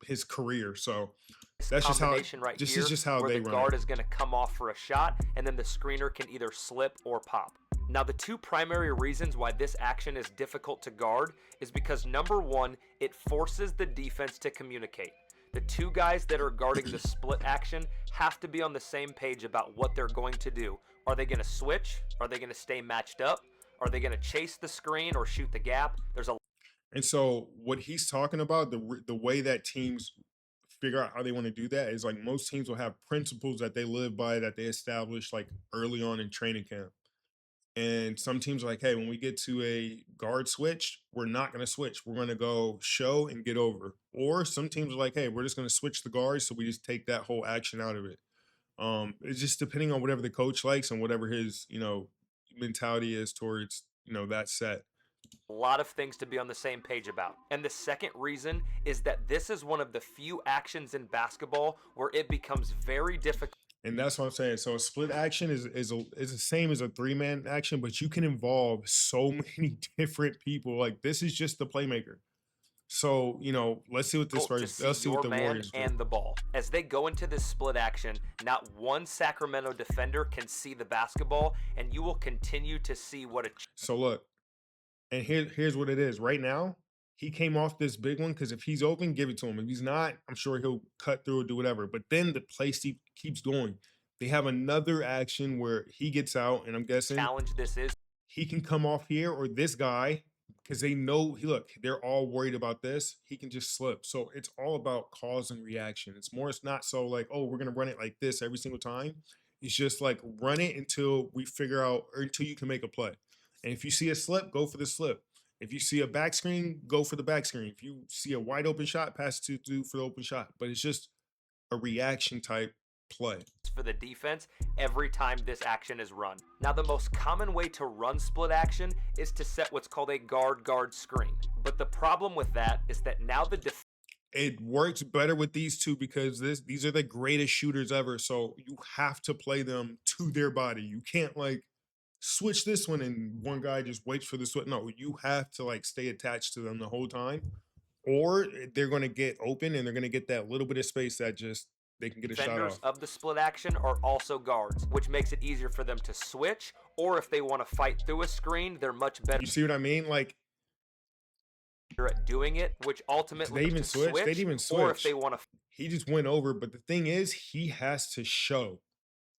his career. So that's just how Combination right this here, is just how where they the run guard it. is going to come off for a shot, and then the screener can either slip or pop. Now, the two primary reasons why this action is difficult to guard is because, number one, it forces the defense to communicate. The two guys that are guarding the split action have to be on the same page about what they're going to do. Are they going to switch? Are they going to stay matched up? Are they going to chase the screen or shoot the gap? There's a And so what he's talking about, the way that teams figure out how they want to do that is like most teams will have principles that they live by, that they establish like early on in training camp. And some teams are like, hey, when we get to a guard switch, we're not going to switch. We're going to go show and get over. Or some teams are like, hey, we're just going to switch the guards, so we just take that whole action out of it. It's just depending on whatever the coach likes and whatever his, mentality is towards, that set. lot of things to be on the same page about. And the second reason is that this is one of the few actions in basketball where it becomes very difficult. And that's what I'm saying. So a split action is the same as a 3-man action, but you can involve so many different people. Like this is just the playmaker. So let's see what this To let's see see what your the man Warriors do. and the ball. As they go into this split action, not one Sacramento defender can see the basketball, and you will continue to see what a So look, and here's what it is. Right now, he came off this big one because if he's open, give it to him. If he's not, I'm sure he'll cut through or do whatever. But then the play keeps going. They have another action where he gets out, and I'm guessing challenge this is. he can come off here or this guy, because they know look, they're all worried about this. He can just slip. So it's all about cause and reaction. It's not so like, oh, we're gonna run it like this every single time. It's just like run it until we figure out, or until you can make a play. And if you see a slip, go for the slip. If you see a back screen, go for the back screen. If you see a wide open shot, pass it to do for the open shot. But it's just a reaction type play. For the defense every time this action is run. Now, the most common way to run split action is to set what's called a guard screen. But the problem with that is that now the It works better with these two because these are the greatest shooters ever. So you have to play them to their body. You can't like switch this one and one guy just waits for the switch. No, you have to like stay attached to them the whole time, or they're going to get open and they're going to get that little bit of space that just they can get a shot defenders off. of the split action are also guards, which makes it easier for them to switch, or if they want to fight through a screen, they're much better You see what I mean? Like at doing it, which ultimately they even to switch. They'd even switch. or if they want to He just went over, but the thing is, he has to show.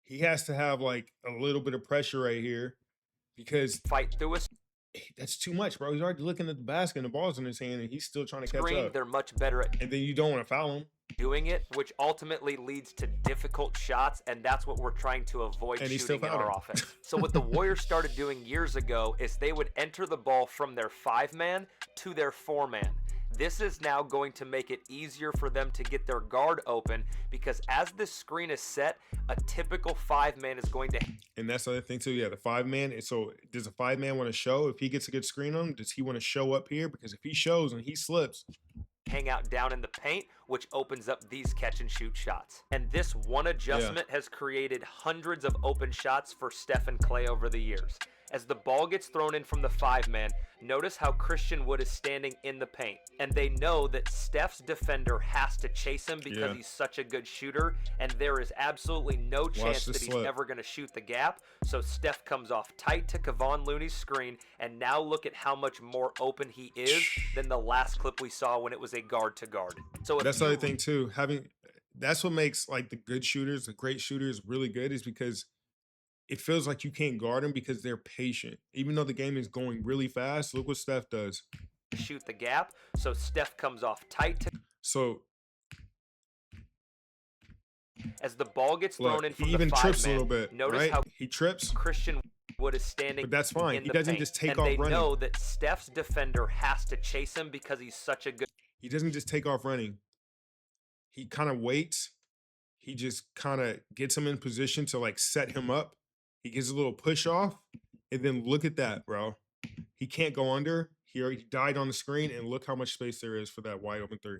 He has to have like a little bit of pressure right here because fight through a that's too much, bro. He's already looking at the basket and the ball's in his hand, and he's still trying to catch screen, up. they're much better at And then you don't want to foul him. doing it, which ultimately leads to difficult shots, and that's what we're trying to avoid And he still shooting in fouled our him. offense. So what the Warriors started doing years ago is they would enter the ball from their 5-man to their 4-man. This is now going to make it easier for them to get their guard open because as this screen is set, a typical 5-man is going to And that's the other thing too. Yeah, the 5-man. So does a 5-man want to show if he gets a good screen on him? Does he want to show up here? Because if he shows and he slips, hang out down in the paint, which opens up these catch and shoot shots. And this one adjustment has created hundreds of open shots for Steph and Clay over the years. As the ball gets thrown in from the 5-man, notice how Christian Wood is standing in the paint. And they know that Steph's defender has to chase him because he's such a good shooter, and there is absolutely no chance that he's ever going to shoot the gap. So Steph comes off tight to Kevon Looney's screen, and now look at how much more open he is than the last clip we saw when it was a guard to guard. So that's the other thing too. That's what makes like the good shooters, the great shooters, really good, is because it feels like you can't guard them because they're patient. Even though the game is going really fast, look what Steph does. Shoot the gap. So Steph comes off tight to. So as the ball gets thrown in from he even the trips a 5-man, little bit. notice Right? how He trips. Christian Wood is standing. But that's fine. In He the doesn't paint. just take and off they running. know that Steph's defender has to chase him because he's such a good. He doesn't just take off running. He kind of waits. He just kind of gets him in position to like set him up. He gets a little push off, and then look at that, bro. He can't go under. He already died on the screen, and look how much space there is for that wide open three.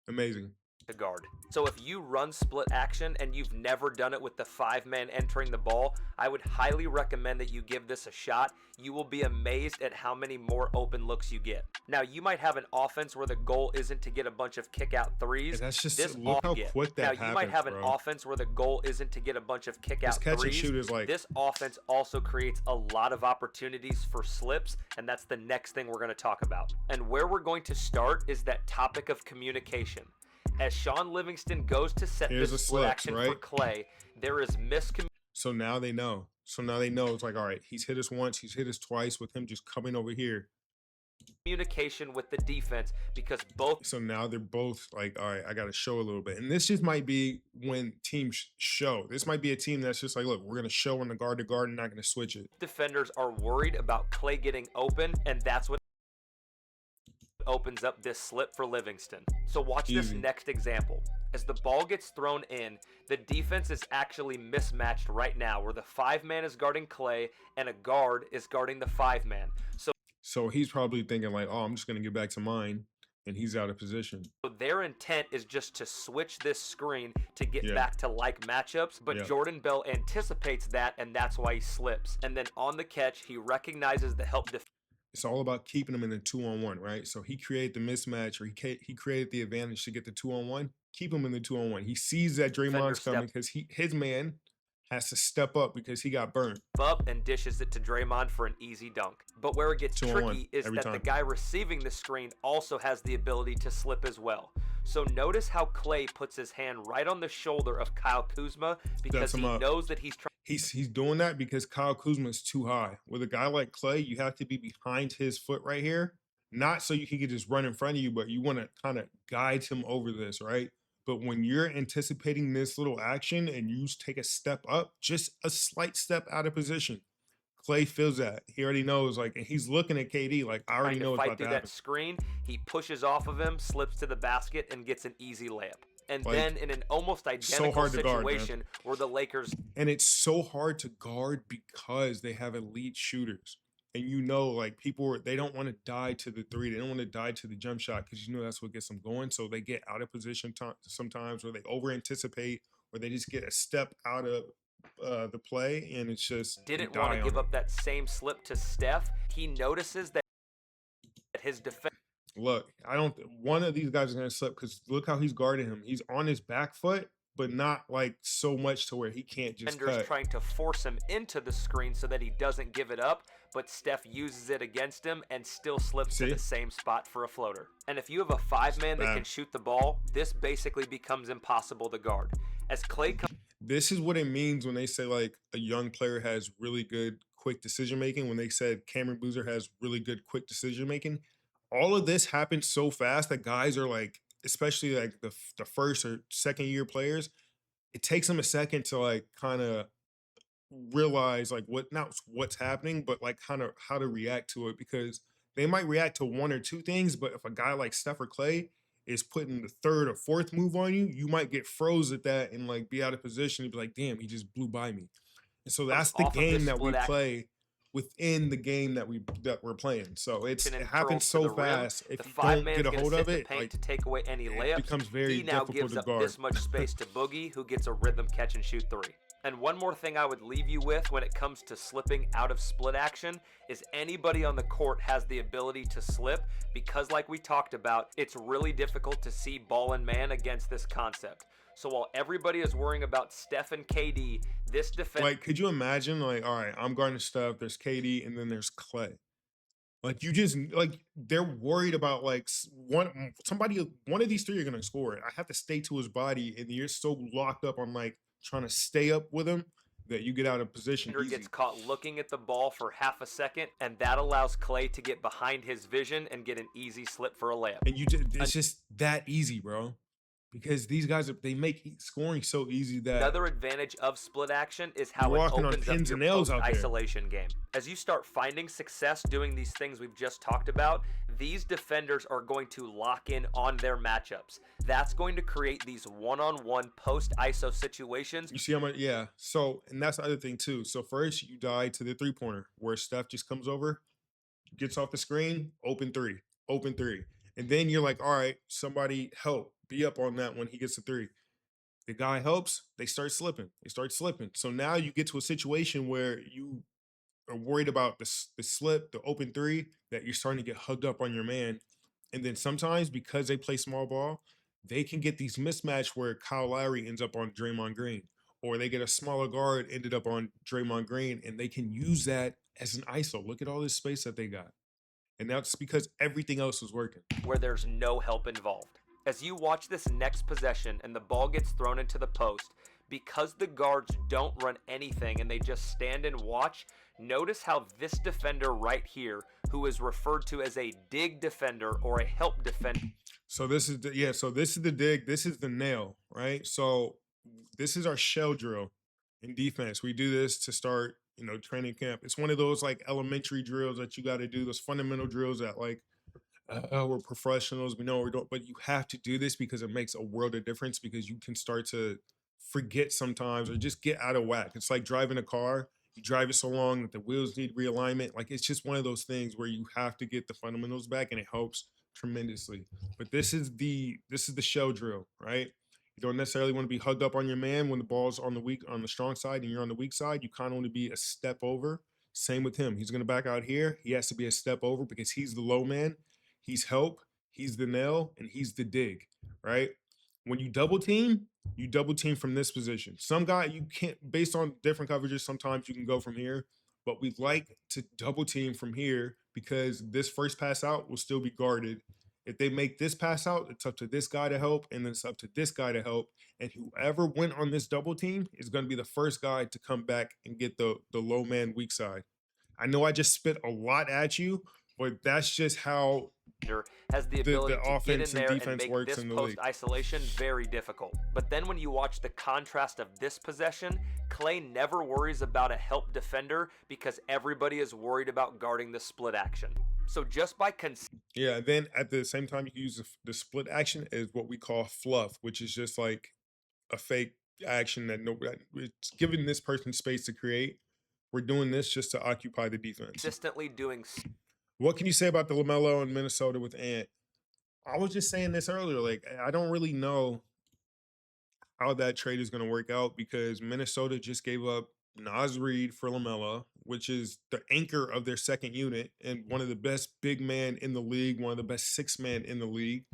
Amazing. The guard. So if you run split action and you've never done it with the 5-man entering the ball, I would highly recommend that you give this a shot. You will be amazed at how many more open looks you get. Now, you might have an offense where the goal isn't to get a bunch of kick out threes. And that's just this look how quick that happens. Now, you might have an bro. offense where the goal isn't to get a bunch of kick out catch threes. and shoot is like this offense also creates a lot of opportunities for slips, and that's the next thing we're going to talk about. And where we're going to start is that topic of communication. As Sean Livingston goes to set this split action for Clay, there is miscommunication. So now they know. It's like, all right, he's hit us once, he's hit us twice with him just coming over here. Communication with the defense because both. So now they're both like, all right, I got to show a little bit. And this just might be when teams show. This might be a team that's just like, look, we're going to show on the guard to guard and not going to switch it. Defenders are worried about Clay getting open, and that's what opens up this slip for Livingston. So watch this next example. As the ball gets thrown in, the defense is actually mismatched right now, where the 5-man is guarding Clay and a guard is guarding the 5-man. So he's probably thinking like, oh, I'm just going to get back to mine, and he's out of position. So their intent is just to switch this screen to get back to like matchups, but Jordan Bell anticipates that, and that's why he slips. And then on the catch, he recognizes the help defense. It's all about keeping him in the 2-on-1, right? So he created the mismatch, or he created the advantage to get the 2-on-1. Keep him in the 2-on-1. He sees that Draymond's coming because his man has to step up because he got burned. Up and dishes it to Draymond for an easy dunk. But where it gets tricky is that the guy receiving the screen also has the ability to slip as well. So notice how Clay puts his hand right on the shoulder of Kyle Kuzma because he knows that he's trying. He's doing that because Kyle Kuzma is too high. With a guy like Clay, you have to be behind his foot right here. Not so he can just run in front of you, but you want to kind of guide him over this, right? But when you're anticipating this little action and you take a step up, just a slight step out of position, Clay feels that. He already knows, like, and he's looking at KD like, I already know what's about to happen. That screen, he pushes off of him, slips to the basket, and gets an easy layup. And like, then in an almost identical situation where the Lakers. And it's so hard to guard because they have elite shooters. And you know, like they don't want to die to the three. They don't want to die to the jump shot because you know that's what gets them going. So they get out of position sometimes, or they over anticipate, or they just get a step out of the play, and it's just didn't want to give up that same slip to Steph. He notices that his defense. Look, one of these guys is going to slip because look how he's guarding him. He's on his back foot, but not like so much to where he can't just cut. Trying to force him into the screen so that he doesn't give it up, but Steph uses it against him and still slips to the same spot for a floater. And if you have a 5-man that can shoot the ball, this basically becomes impossible to guard. As Clay comes. This is what it means when they say like a young player has really good quick decision making. When they said Cameron Boozer has really good quick decision making. All of this happens so fast that guys are like, especially like the first or second year players, it takes them a second to like kind of realize like what's happening, but like kind of how to react to it, because they might react to one or two things, but if a guy like Steph or Clay is putting the third or fourth move on you, you might get froze at that and like be out of position and be like, damn, he just blew by me. And so that's the game that we play within the game that we're playing. So it happens so fast. If you don't get a hold of it, like, to take away any layups, it becomes very he now difficult gives to up guard. This much space to Boogie, who gets a rhythm catch and shoot three. And one more thing I would leave you with when it comes to slipping out of split action is anybody on the court has the ability to slip, because like we talked about, it's really difficult to see ball and man against this concept. So while everybody is worrying about Steph and KD, this defense... Like, could you imagine, like, all right, I'm guarding Steph, there's KD, and then there's Clay. Like, you just, like, they're worried about, like, one of these three are going to score it. I have to stay to his body, and you're so locked up on, like, trying to stay up with him that you get out of position easy. gets caught looking at the ball for half a second, and that allows Clay to get behind his vision and get an easy slip for a layup. And it's just that easy, bro. Because these guys, they make scoring so easy that... Another advantage of split action is how You're it walking on opens up pins your and nails out there. post-isolation game. As you start finding success doing these things we've just talked about, these defenders are going to lock in on their matchups. That's going to create these one-on-one post-ISO situations. You see how much? Yeah. So, and that's the other thing too. So first you die to the three-pointer where Steph just comes over, gets off the screen, open three. And then you're like, all right, somebody help. Be up on that when he gets a three. The guy helps, they start slipping. So now you get to a situation where you are worried about the slip, the open three, that you're starting to get hugged up on your man. And then sometimes, because they play small ball, they can get these mismatch where Kyle Lowry ends up on Draymond Green, or they get a smaller guard ended up on Draymond Green, and they can use that as an ISO. Look at all this space that they got. And that's because everything else was working. Where there's no help involved. As you watch this next possession and the ball gets thrown into the post, because the guards don't run anything and they just stand and watch, notice how this defender right here, who is referred to as a dig defender or a help defender. So this is the dig, this is the nail, right? So this is our shell drill in defense. We do this to start, training camp. It's one of those like elementary drills that you got to do, those fundamental drills that like, we're professionals, we know what we're doing, but you have to do this because it makes a world of difference, because you can start to forget sometimes or just get out of whack. It's like driving a car. You drive it so long that the wheels need realignment. Like, it's just one of those things where you have to get the fundamentals back, and it helps tremendously. But this is the shell drill, right? You don't necessarily want to be hugged up on your man when the ball's on the strong side and you're on the weak side. You kind of want to be a step over. Same with him. He's going to back out here. He has to be a step over because he's the low man. He's help, he's the nail, and he's the dig, right? When you double team from this position. Some guy, you can't, based on different coverages, sometimes you can go from here, but we like to double team from here because this first pass out will still be guarded. If they make this pass out, it's up to this guy to help, and then it's up to this guy to help. And whoever went on this double team is going to be the first guy to come back and get the low man weak side. I know I just spit a lot at you, but that's just how has the ability the to offense get in there and defense make works this in the league. post-isolation very difficult. But then when you watch the contrast of this possession, Clay never worries about a help defender because everybody is worried about guarding the split action. So just by then at the same time, you can use the split action as what we call fluff, which is just like a fake action that it's giving this person space to create. We're doing this just to occupy the defense. Consistently doing. What can you say about the Lamelo in Minnesota with Ant? I was just saying this earlier. Like, I don't really know how that trade is going to work out because Minnesota just gave up Naz Reid for Lamelo, which is the anchor of their second unit and one of the best big men in the league, one of the best six men in the league.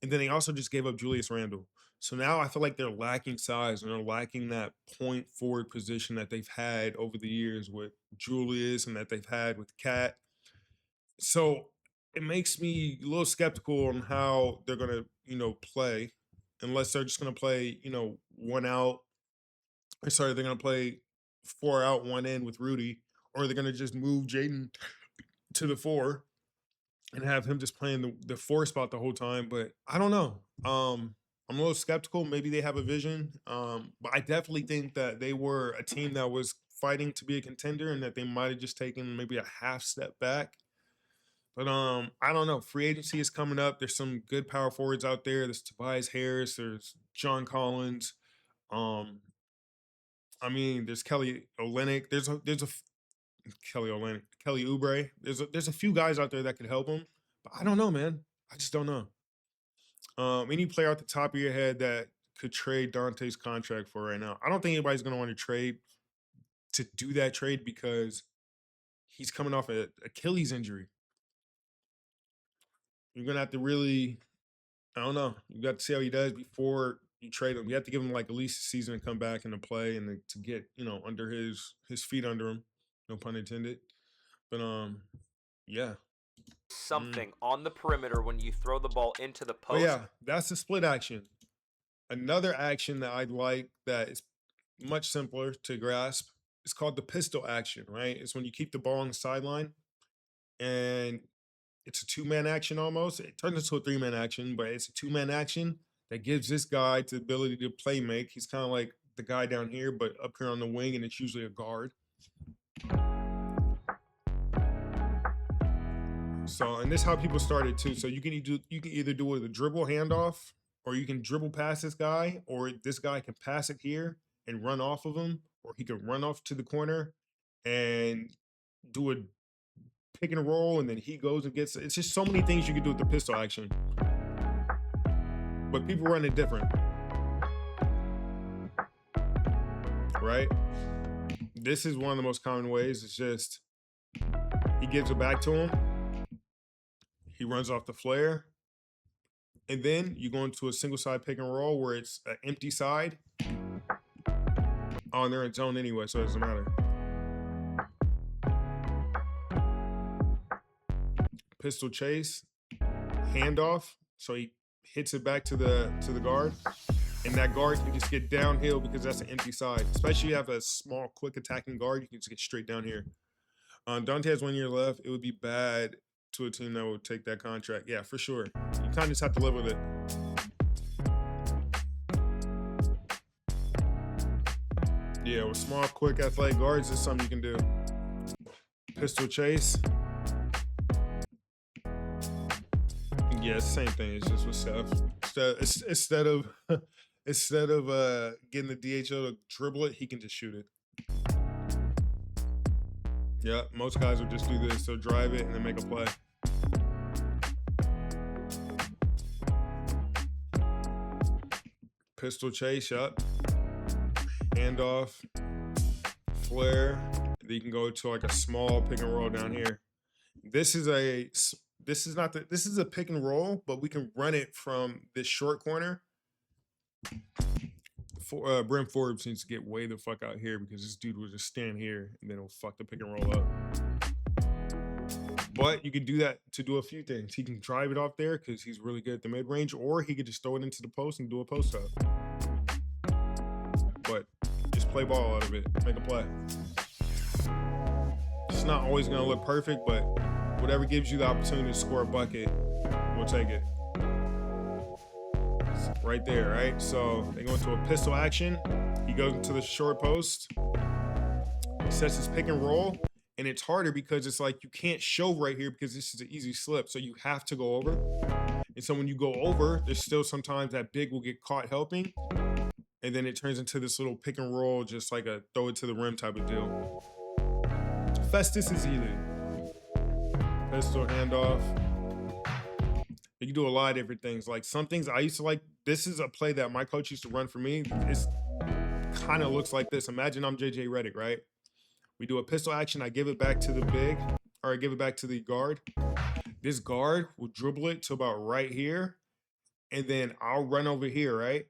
And then they also just gave up Julius Randle. So now I feel like they're lacking size and they're lacking that point forward position that they've had over the years with Julius and that they've had with Cat. So it makes me a little skeptical on how they're going to, play, unless they're just going to play, one out. They're going to play 4 out, 1 in with Rudy, or they're going to just move Jaden to the 4 and have him just playing the 4 spot the whole time. But I don't know. I'm a little skeptical. Maybe they have a vision. But I definitely think that they were a team that was fighting to be a contender and that they might have just taken maybe a half step back. But I don't know. Free agency is coming up. There's some good power forwards out there. There's Tobias Harris. There's John Collins. There's Kelly Olynyk. There's a Kelly Olynyk, Kelly Oubre. There's a few guys out there that could help him. But I don't know, man. I just don't know. Any player at the top of your head that could trade Dante's contract for right now? I don't think anybody's going to want to trade to do that trade because he's coming off an Achilles injury. You're going to have to really, I don't know. You got to see how he does before you trade him. You have to give him like at least a season to come back into play and to get, under his feet under him. No pun intended. But yeah. Something on the perimeter when you throw the ball into the post. But yeah, that's the split action. Another action that I'd like that is much simpler to grasp is called the pistol action, right? It's when you keep the ball on the sideline and it's a two-man action almost. It turns into a three-man action, but it's a two-man action that gives this guy the ability to play make. He's kind of like the guy down here, but up here on the wing, and it's usually a guard. So, and this is how people started too. So you can either do it with a dribble handoff, or you can dribble past this guy, or this guy can pass it here and run off of him, or he can run off to the corner and do a pick and roll, and then he goes and gets it. It's just so many things you can do with the pistol action. But people run it different. Right? This is one of the most common ways. It's just he gives it back to him. He runs off the flare. And then you go into a single side pick and roll where it's an empty side. Oh, and they're in zone anyway, so it doesn't matter. Pistol chase, handoff. So he hits it back to the guard. And that guard can just get downhill because that's an empty side. Especially if you have a small, quick attacking guard, you can just get straight down here. Dante has 1 year left. It would be bad to a team that would take that contract. Yeah, for sure. You kind of just have to live with it. Yeah, with small, quick, athletic guards, it's something you can do. Pistol chase. Yeah, it's the same thing. It's just with Steph. Instead of getting the DHO to dribble it, he can just shoot it. Yeah, most guys will just do this. They'll drive it and then make a play. Pistol chase, yup. Handoff, flare. Then you can go to like a small pick and roll down here. This is a pick and roll, but we can run it from this short corner. Brent Forbes needs to get way the fuck out here because this dude will just stand here and then he'll fuck the pick and roll up. But you can do that to do a few things. He can drive it off there because he's really good at the mid range, or he could just throw it into the post and do a post up. But just play ball out of it, make a play. It's not always gonna look perfect, but whatever gives you the opportunity to score a bucket, we'll take it. Right there, right? So they go into a pistol action. He goes into the short post. He sets his pick and roll. And it's harder because it's like you can't shove right here because this is an easy slip. So you have to go over. And so when you go over, there's still sometimes that big will get caught helping. And then it turns into this little pick and roll, just like a throw it to the rim type of deal. Festus is easy. Pistol handoff. You can do a lot of different things. Like some things I used to like, this is a play that my coach used to run for me. It kind of looks like this. Imagine I'm JJ Redick, right? We do a pistol action. I give it back to the big, or I give it back to the guard. This guard will dribble it to about right here. And then I'll run over here, right?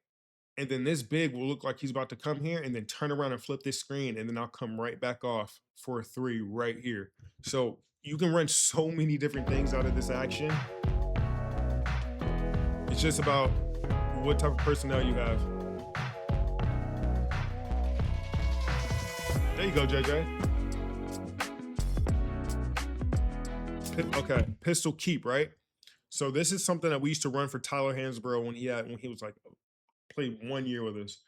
And then this big will look like he's about to come here and then turn around and flip this screen. And then I'll come right back off for a three right here. So you can run so many different things out of this action. It's just about what type of personnel you have. There you go, JJ. Okay, pistol keep, right? So this is something that we used to run for Tyler Hansborough when he was like played 1 year with us.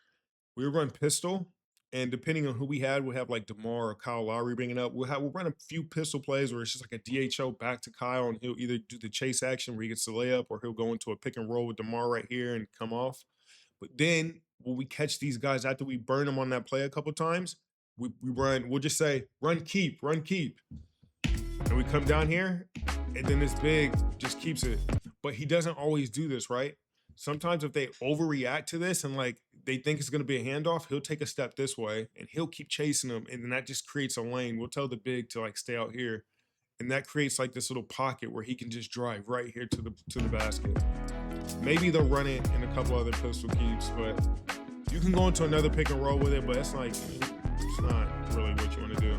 We would run pistol, and depending on who we had, we'll have like DeMar or Kyle Lowry bringing up. We'll run a few pistol plays where it's just like a DHO back to Kyle, and he'll either do the chase action where he gets the layup, or he'll go into a pick and roll with DeMar right here and come off. But then when we catch these guys after we burn them on that play a couple times, we'll just say, run keep. And we come down here, and then this big just keeps it. But he doesn't always do this, right? sometimes if they overreact to this and like they think it's going to be a handoff, he'll take a step this way and he'll keep chasing them, and then that just creates a lane. We'll tell the big to like stay out here, and that creates like this little pocket where he can just drive right here to the basket. Maybe they'll run it in a couple other pistol keeps, but you can go into another pick and roll with it, but it's like it's not really what you want to do.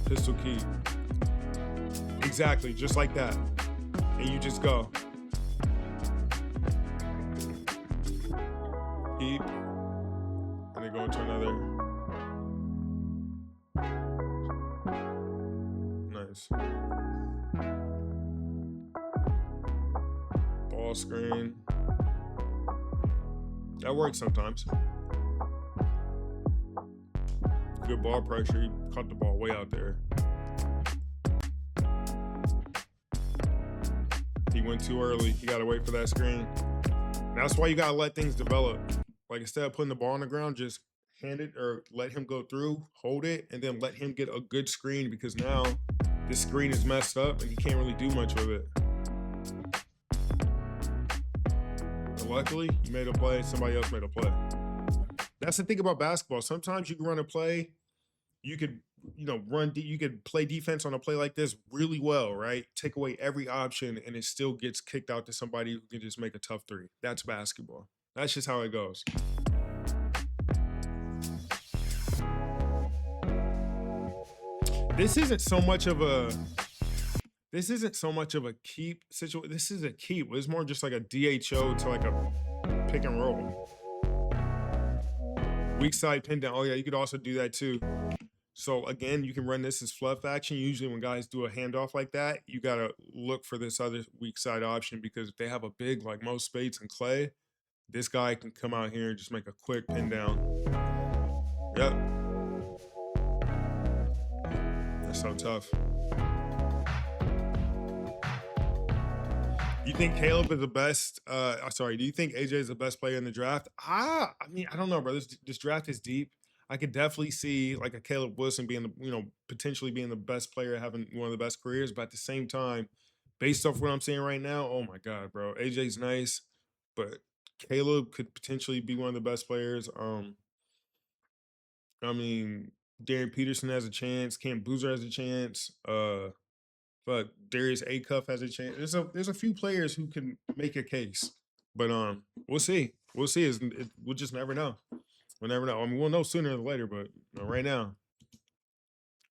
Pistol keep. Exactly, just like that. And you just go. Keep. And then go into another. Nice. Ball screen. That works sometimes. Good ball pressure. He caught the ball way out there. He went too early. You got to wait for that screen. And that's why you got to let things develop. Like instead of putting the ball on the ground, just hand it or let him go through, hold it, and then let him get a good screen, because now this screen is messed up and he can't really do much with it. But luckily, you made a play. Somebody else made a play. That's the thing about basketball. Sometimes you can run a play. You could, you could play defense on a play like this really well, right? Take away every option and it still gets kicked out to somebody who can just make a tough three. That's basketball. That's just how it goes. This isn't so much of a keep situation. This is a keep. It's more just like a DHO to like a pick and roll. Weak side pin down. Oh yeah, you could also do that too. So again, you can run this as fluff action. Usually when guys do a handoff like that, you got to look for this other weak side option, because if they have a big like Mo Spades and Clay, this guy can come out here and just make a quick pin down. Yep. That's so tough. You think Caleb is the best? Do you think AJ is the best player in the draft? I mean, I don't know, bro. This draft is deep. I could definitely see like a Caleb Wilson being potentially being the best player, having one of the best careers. But at the same time, based off what I'm seeing right now, oh my God, bro, AJ's nice, but Caleb could potentially be one of the best players. I mean, Darren Peterson has a chance. Cam Boozer has a chance. But Darius Acuff has a chance. There's a few players who can make a case, but we'll see. We'll see. We'll just never know. We'll never know. I mean, we'll know sooner than later, but right now.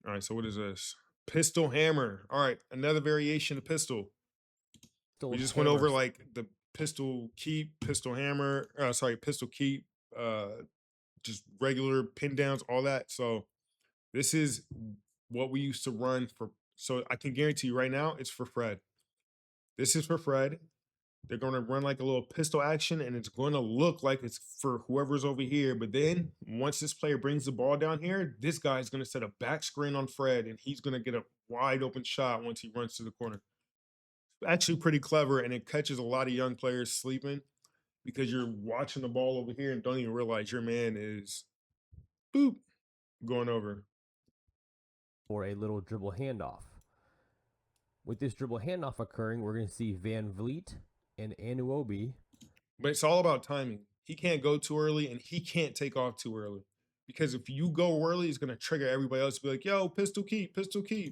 All right. So what is this? Pistol hammer. All right, another variation of pistol. We just went over like the pistol keep, pistol hammer. Pistol keep. Just regular pin downs, all that. So this is what we used to run for. So I can guarantee you right now, it's for Fred. This is for Fred. They're going to run like a little pistol action, and it's going to look like it's for whoever's over here. But then once this player brings the ball down here, this guy's going to set a back screen on Fred, and he's going to get a wide open shot once he runs to the corner. It's actually pretty clever, and it catches a lot of young players sleeping, because you're watching the ball over here and don't even realize your man is boop going over. For a little dribble handoff. With this dribble handoff occurring, we're going to see Van Vliet and Anunoby. But it's all about timing. He can't go too early, and he can't take off too early. Because if you go early, it's going to trigger everybody else to be like, yo, pistol keep,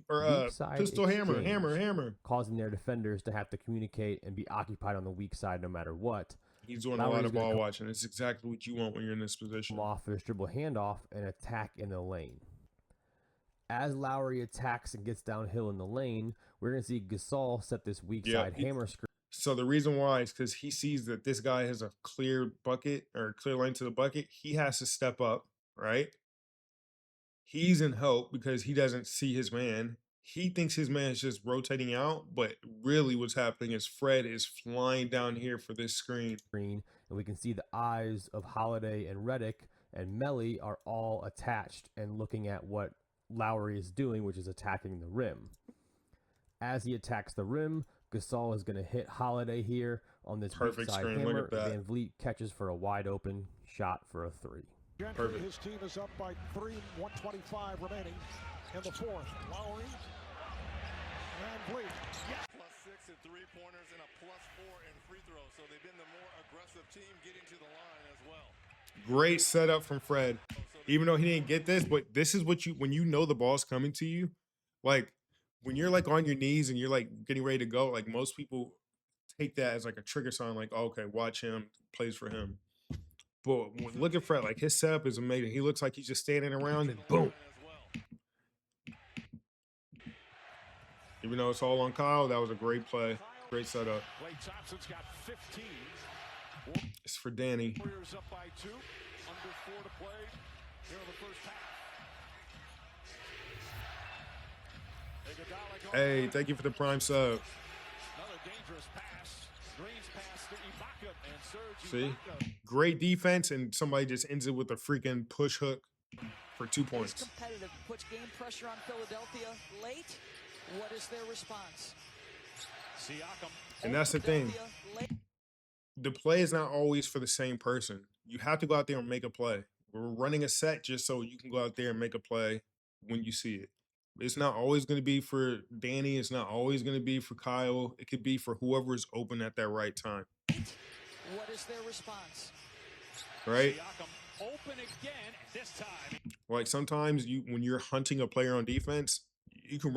or pistol hammer. Causing their defenders to have to communicate and be occupied on the weak side no matter what. He's doing a lot of ball watching. It's exactly what you want when you're in this position. Come off this dribble handoff and attack in the lane. As Lowry attacks and gets downhill in the lane, we're going to see Gasol set this weak side hammer screen. So the reason why is because he sees that this guy has a clear bucket or clear lane to the bucket. He has to step up, right? He's in hope because he doesn't see his man. He thinks his man is just rotating out, but really what's happening is Fred is flying down here for this screen. And we can see the eyes of Holiday and Redick and Melly are all attached and looking at what Lowry is doing, which is attacking the rim. As he attacks the rim, Gasol is going to hit Holiday here on this perfect side screen. hammer. Look at that. Van Vliet catches for a wide open shot for a three. Perfect. His team is up by 3, 125 remaining in the fourth. Lowry, Van Vliet. +6 in 3-pointers and a +4 in free throws. So they've been the more aggressive team getting to the line as well. Great setup from Fred. Even though he didn't get this, but this is what you, when you know the ball's coming to you, like when you're like on your knees and you're like getting ready to go, like most people take that as like a trigger sign, like, oh, okay, watch him, plays for him. But look at Fred, like his setup is amazing. He looks like he's just standing around and boom. Even though it's all on Kyle, that was a great play. Great setup. Klay Thompson's got 15. It's for Danny. Warriors up by 2. Under 4 to play here in the first half. Hey, thank you for the prime sub. Another dangerous pass. Green's pass to Ibaka and Serge See? Ibaka. Great defense, and somebody just ends it with a freaking push hook for 2 points. It's competitive. Puts game pressure on Philadelphia late. What is their response? Siakam. And that's the thing. The play is not always for the same person. You have to go out there and make a play. We're running a set just so you can go out there and make a play when you see it. It's not always going to be for Danny. It's not always going to be for Kyle. It could be for whoever is open at that right time. What is their response? Right? Siakam open again this time. Like sometimes when you're hunting a player on defense, you can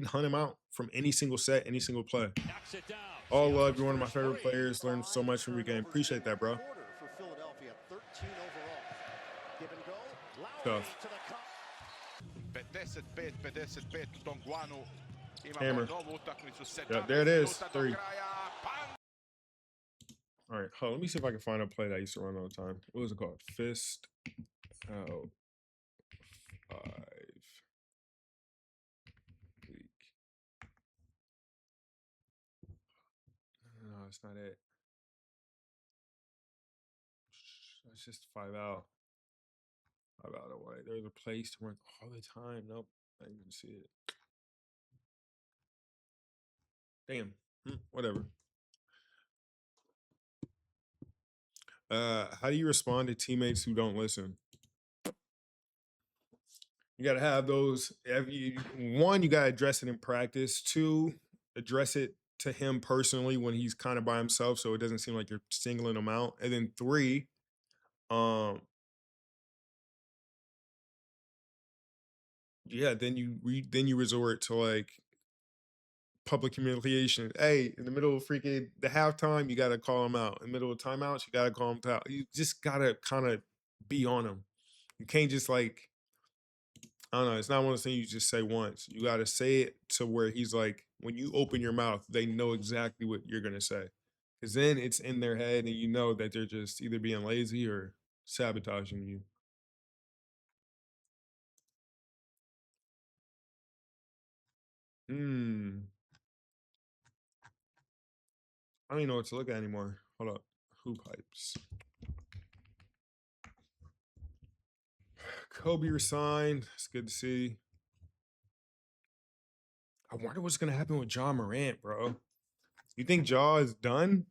hunt him out from any single set, any single play. Knocks it down. All love, you're one of my favorite players. Learned so much from your game. Appreciate that, bro. For Philadelphia, 13 overall. Give and go. Tough. To the cup. 55 u tom Guanu. Hammer. Imamo novu utakmicu 17 Yeah, there it is. minuta do 3. kraja. Bang! All right, let me see if I can find a play that I used to run all the time. What was it called? Fist out 5 week. No, it's not it. That's just 5 out. 5 out away. There's a place to run all the time. Nope, I didn't even see it. Damn. Whatever. How do you respond to teammates who don't listen? You got to have those. One, you got to address it in practice. 2, address it to him personally when he's kind of by himself, so it doesn't seem like you're singling him out. And then 3, yeah, then you resort to like public humiliation. Hey, in the middle of freaking the halftime, you got to call him out. In the middle of timeouts, you got to call him out. You just got to kind of be on him. You can't just like, I don't know. It's not one of those things you just say once. You got to say it to where he's like, when you open your mouth, they know exactly what you're going to say. Because then it's in their head and you know that they're just either being lazy or sabotaging you. I don't even know what to look at anymore. Hold up. Hoop pipes. Kobe resigned. It's good to see. I wonder what's going to happen with Ja Morant, bro. You think Ja is done?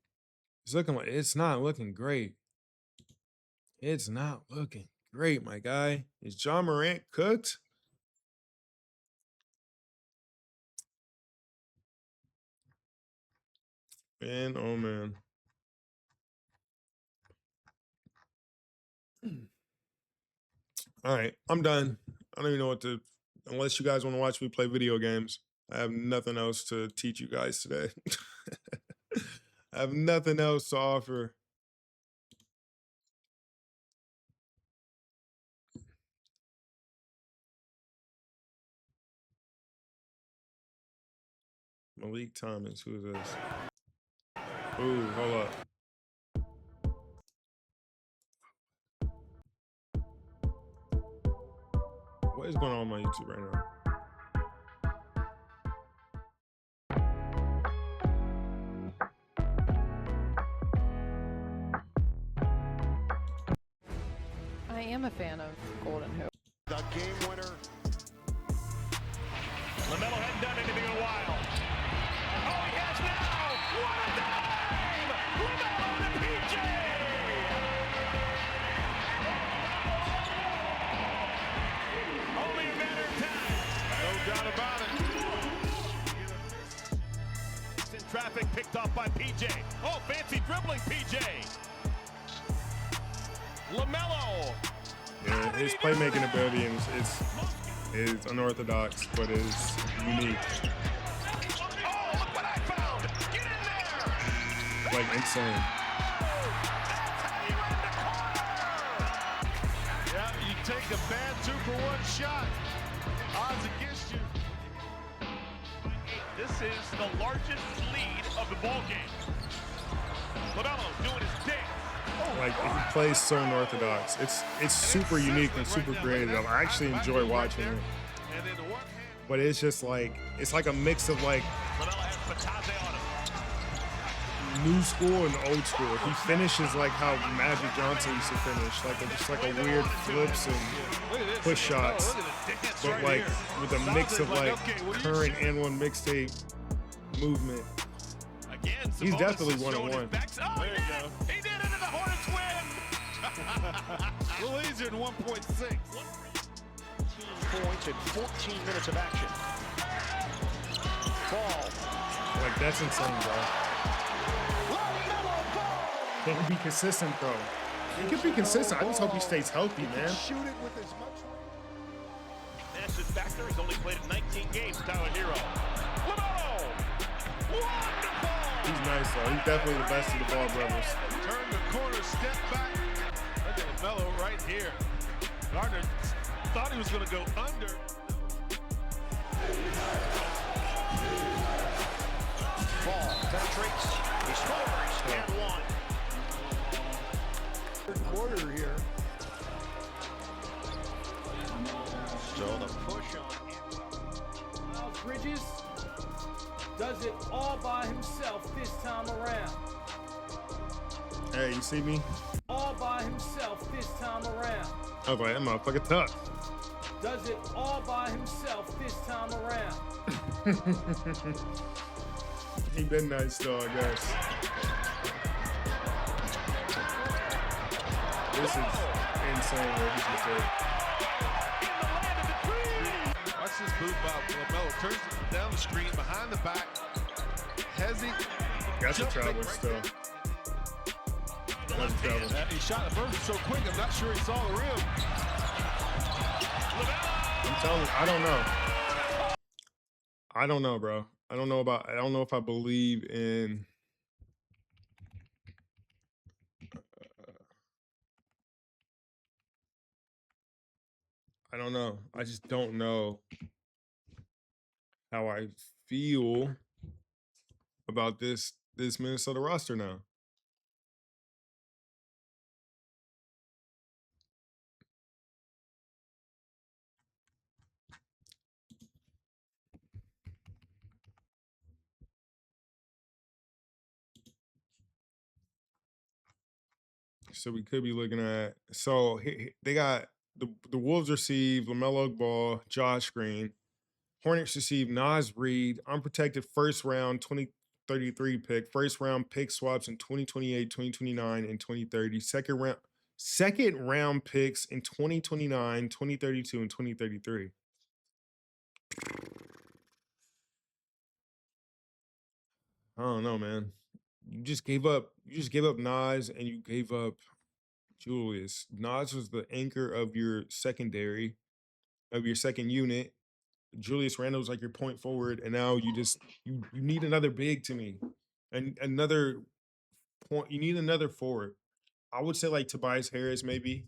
It's not looking great. It's not looking great, my guy. Is Ja Morant cooked? Man, oh man. All right, I'm done. I don't even know what to, unless you guys want to watch me play video games. I have nothing else to teach you guys today. I have nothing else to offer. Malik Thomas, who is this? Ooh, hold up. What is going on my YouTube right now? I am a fan of Golden Hoop. The game winner. Lamelo hadn't done anything in a while. Oh, he has now! What a dime! Lamelo to PJ! Only a matter of time. No doubt about it. In traffic, picked off by PJ. PJ. Oh, fancy dribbling PJ. Lamelo. Yeah, his playmaking ability is unorthodox, but is unique. Oh, look what I found. Get in there. Like insane. Yeah, you take a bad 2-for-1 shot. Odds against you. This is the largest lead of the ball game. Lamelo doing his dance. Like he plays so unorthodox. It's super unique and super creative. I actually enjoy watching it. But it's just like it's like a mix of like new school and old school. He finishes like how Magic Johnson used to finish, like just like a weird flips and push shots, but like with a mix of like current and one mixtape movement. He's definitely 1-on-1. There you go. He did it, and the Hornets win. A little easier than 1.6. 15 points in 14 minutes of action. Ball. Like that's insane, bro. Can he be consistent though? He can be consistent. I just hope he stays healthy, man. Shoot it with as much. Nash is back there. He's only played in 19 games. Tyler Hero. Lamelo. Wonderful. He's nice though. He's definitely the best of the Ball brothers. Turn the corner, step back. Look at Lamelo right here. Gardner thought he was going to go under. Ball penetrates. He scores. And one. Third quarter here. So the push on Miles Bridges does it all by himself this time around. Hey, you see me? All by himself this time around. I was like, that motherfucker tough. Does it all by himself this time around. He been nice though, I guess. This is insane what he just did. Watch this move by Lamelo. Turns it down the screen, behind the back. That's a travel still. That's a travel. He shot the first so quick, I'm not sure he saw the rim. I'm telling you, I don't know. I don't know, bro. I don't know if I believe in I don't know. I just don't know how I feel about this Minnesota roster now. So we could be looking at they got the Wolves receive LaMelo Ball, Josh Green. Hornets receive Naz Reid, unprotected first round 2033 pick, first round pick swaps in 2028, 2029, and 2030. Second round picks in 2029, 2032, and 2033. I don't know, man. You just gave up Nas and you gave up Julius. Nas was the anchor of your secondary, of your second unit. Julius Randle's like your point forward, and now you need another big to me. And another point, you need another forward. I would say like Tobias Harris, maybe.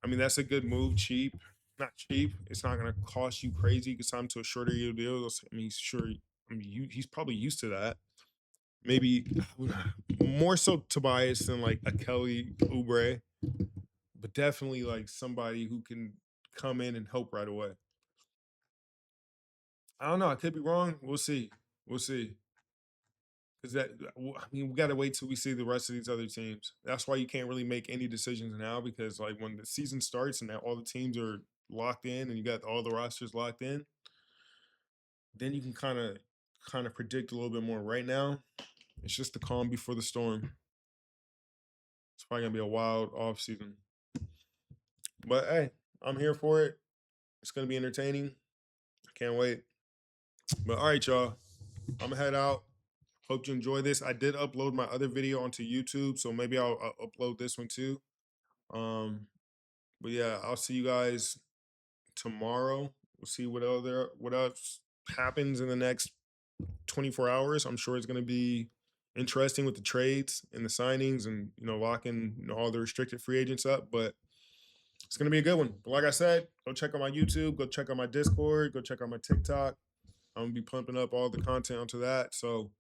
I mean, that's a good move, cheap. Not cheap. It's not gonna cost you crazy because I'm to a shorter year deal. I mean, he's probably used to that. Maybe more so Tobias than like a Kelly Oubre, but definitely like somebody who can come in and help right away. I don't know. I could be wrong. We'll see. Because we got to wait till we see the rest of these other teams. That's why you can't really make any decisions now because like when the season starts and all the teams are locked in and you got all the rosters locked in, then you can kind of predict a little bit more. Right now, it's just the calm before the storm. It's probably gonna be a wild off season. But hey, I'm here for it. It's gonna be entertaining. I can't wait. But all right, y'all. I'm gonna head out. Hope you enjoy this. I did upload my other video onto YouTube, so maybe I'll upload this one too. But yeah, I'll see you guys tomorrow. We'll see what else happens in the next 24 hours. I'm sure it's going to be interesting with the trades and the signings and, locking all the restricted free agents up. But it's going to be a good one. But like I said, go check out my YouTube, go check out my Discord, go check out my TikTok. I'm going to be pumping up all the content onto that. So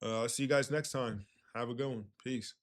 I'll see you guys next time. Have a good one. Peace.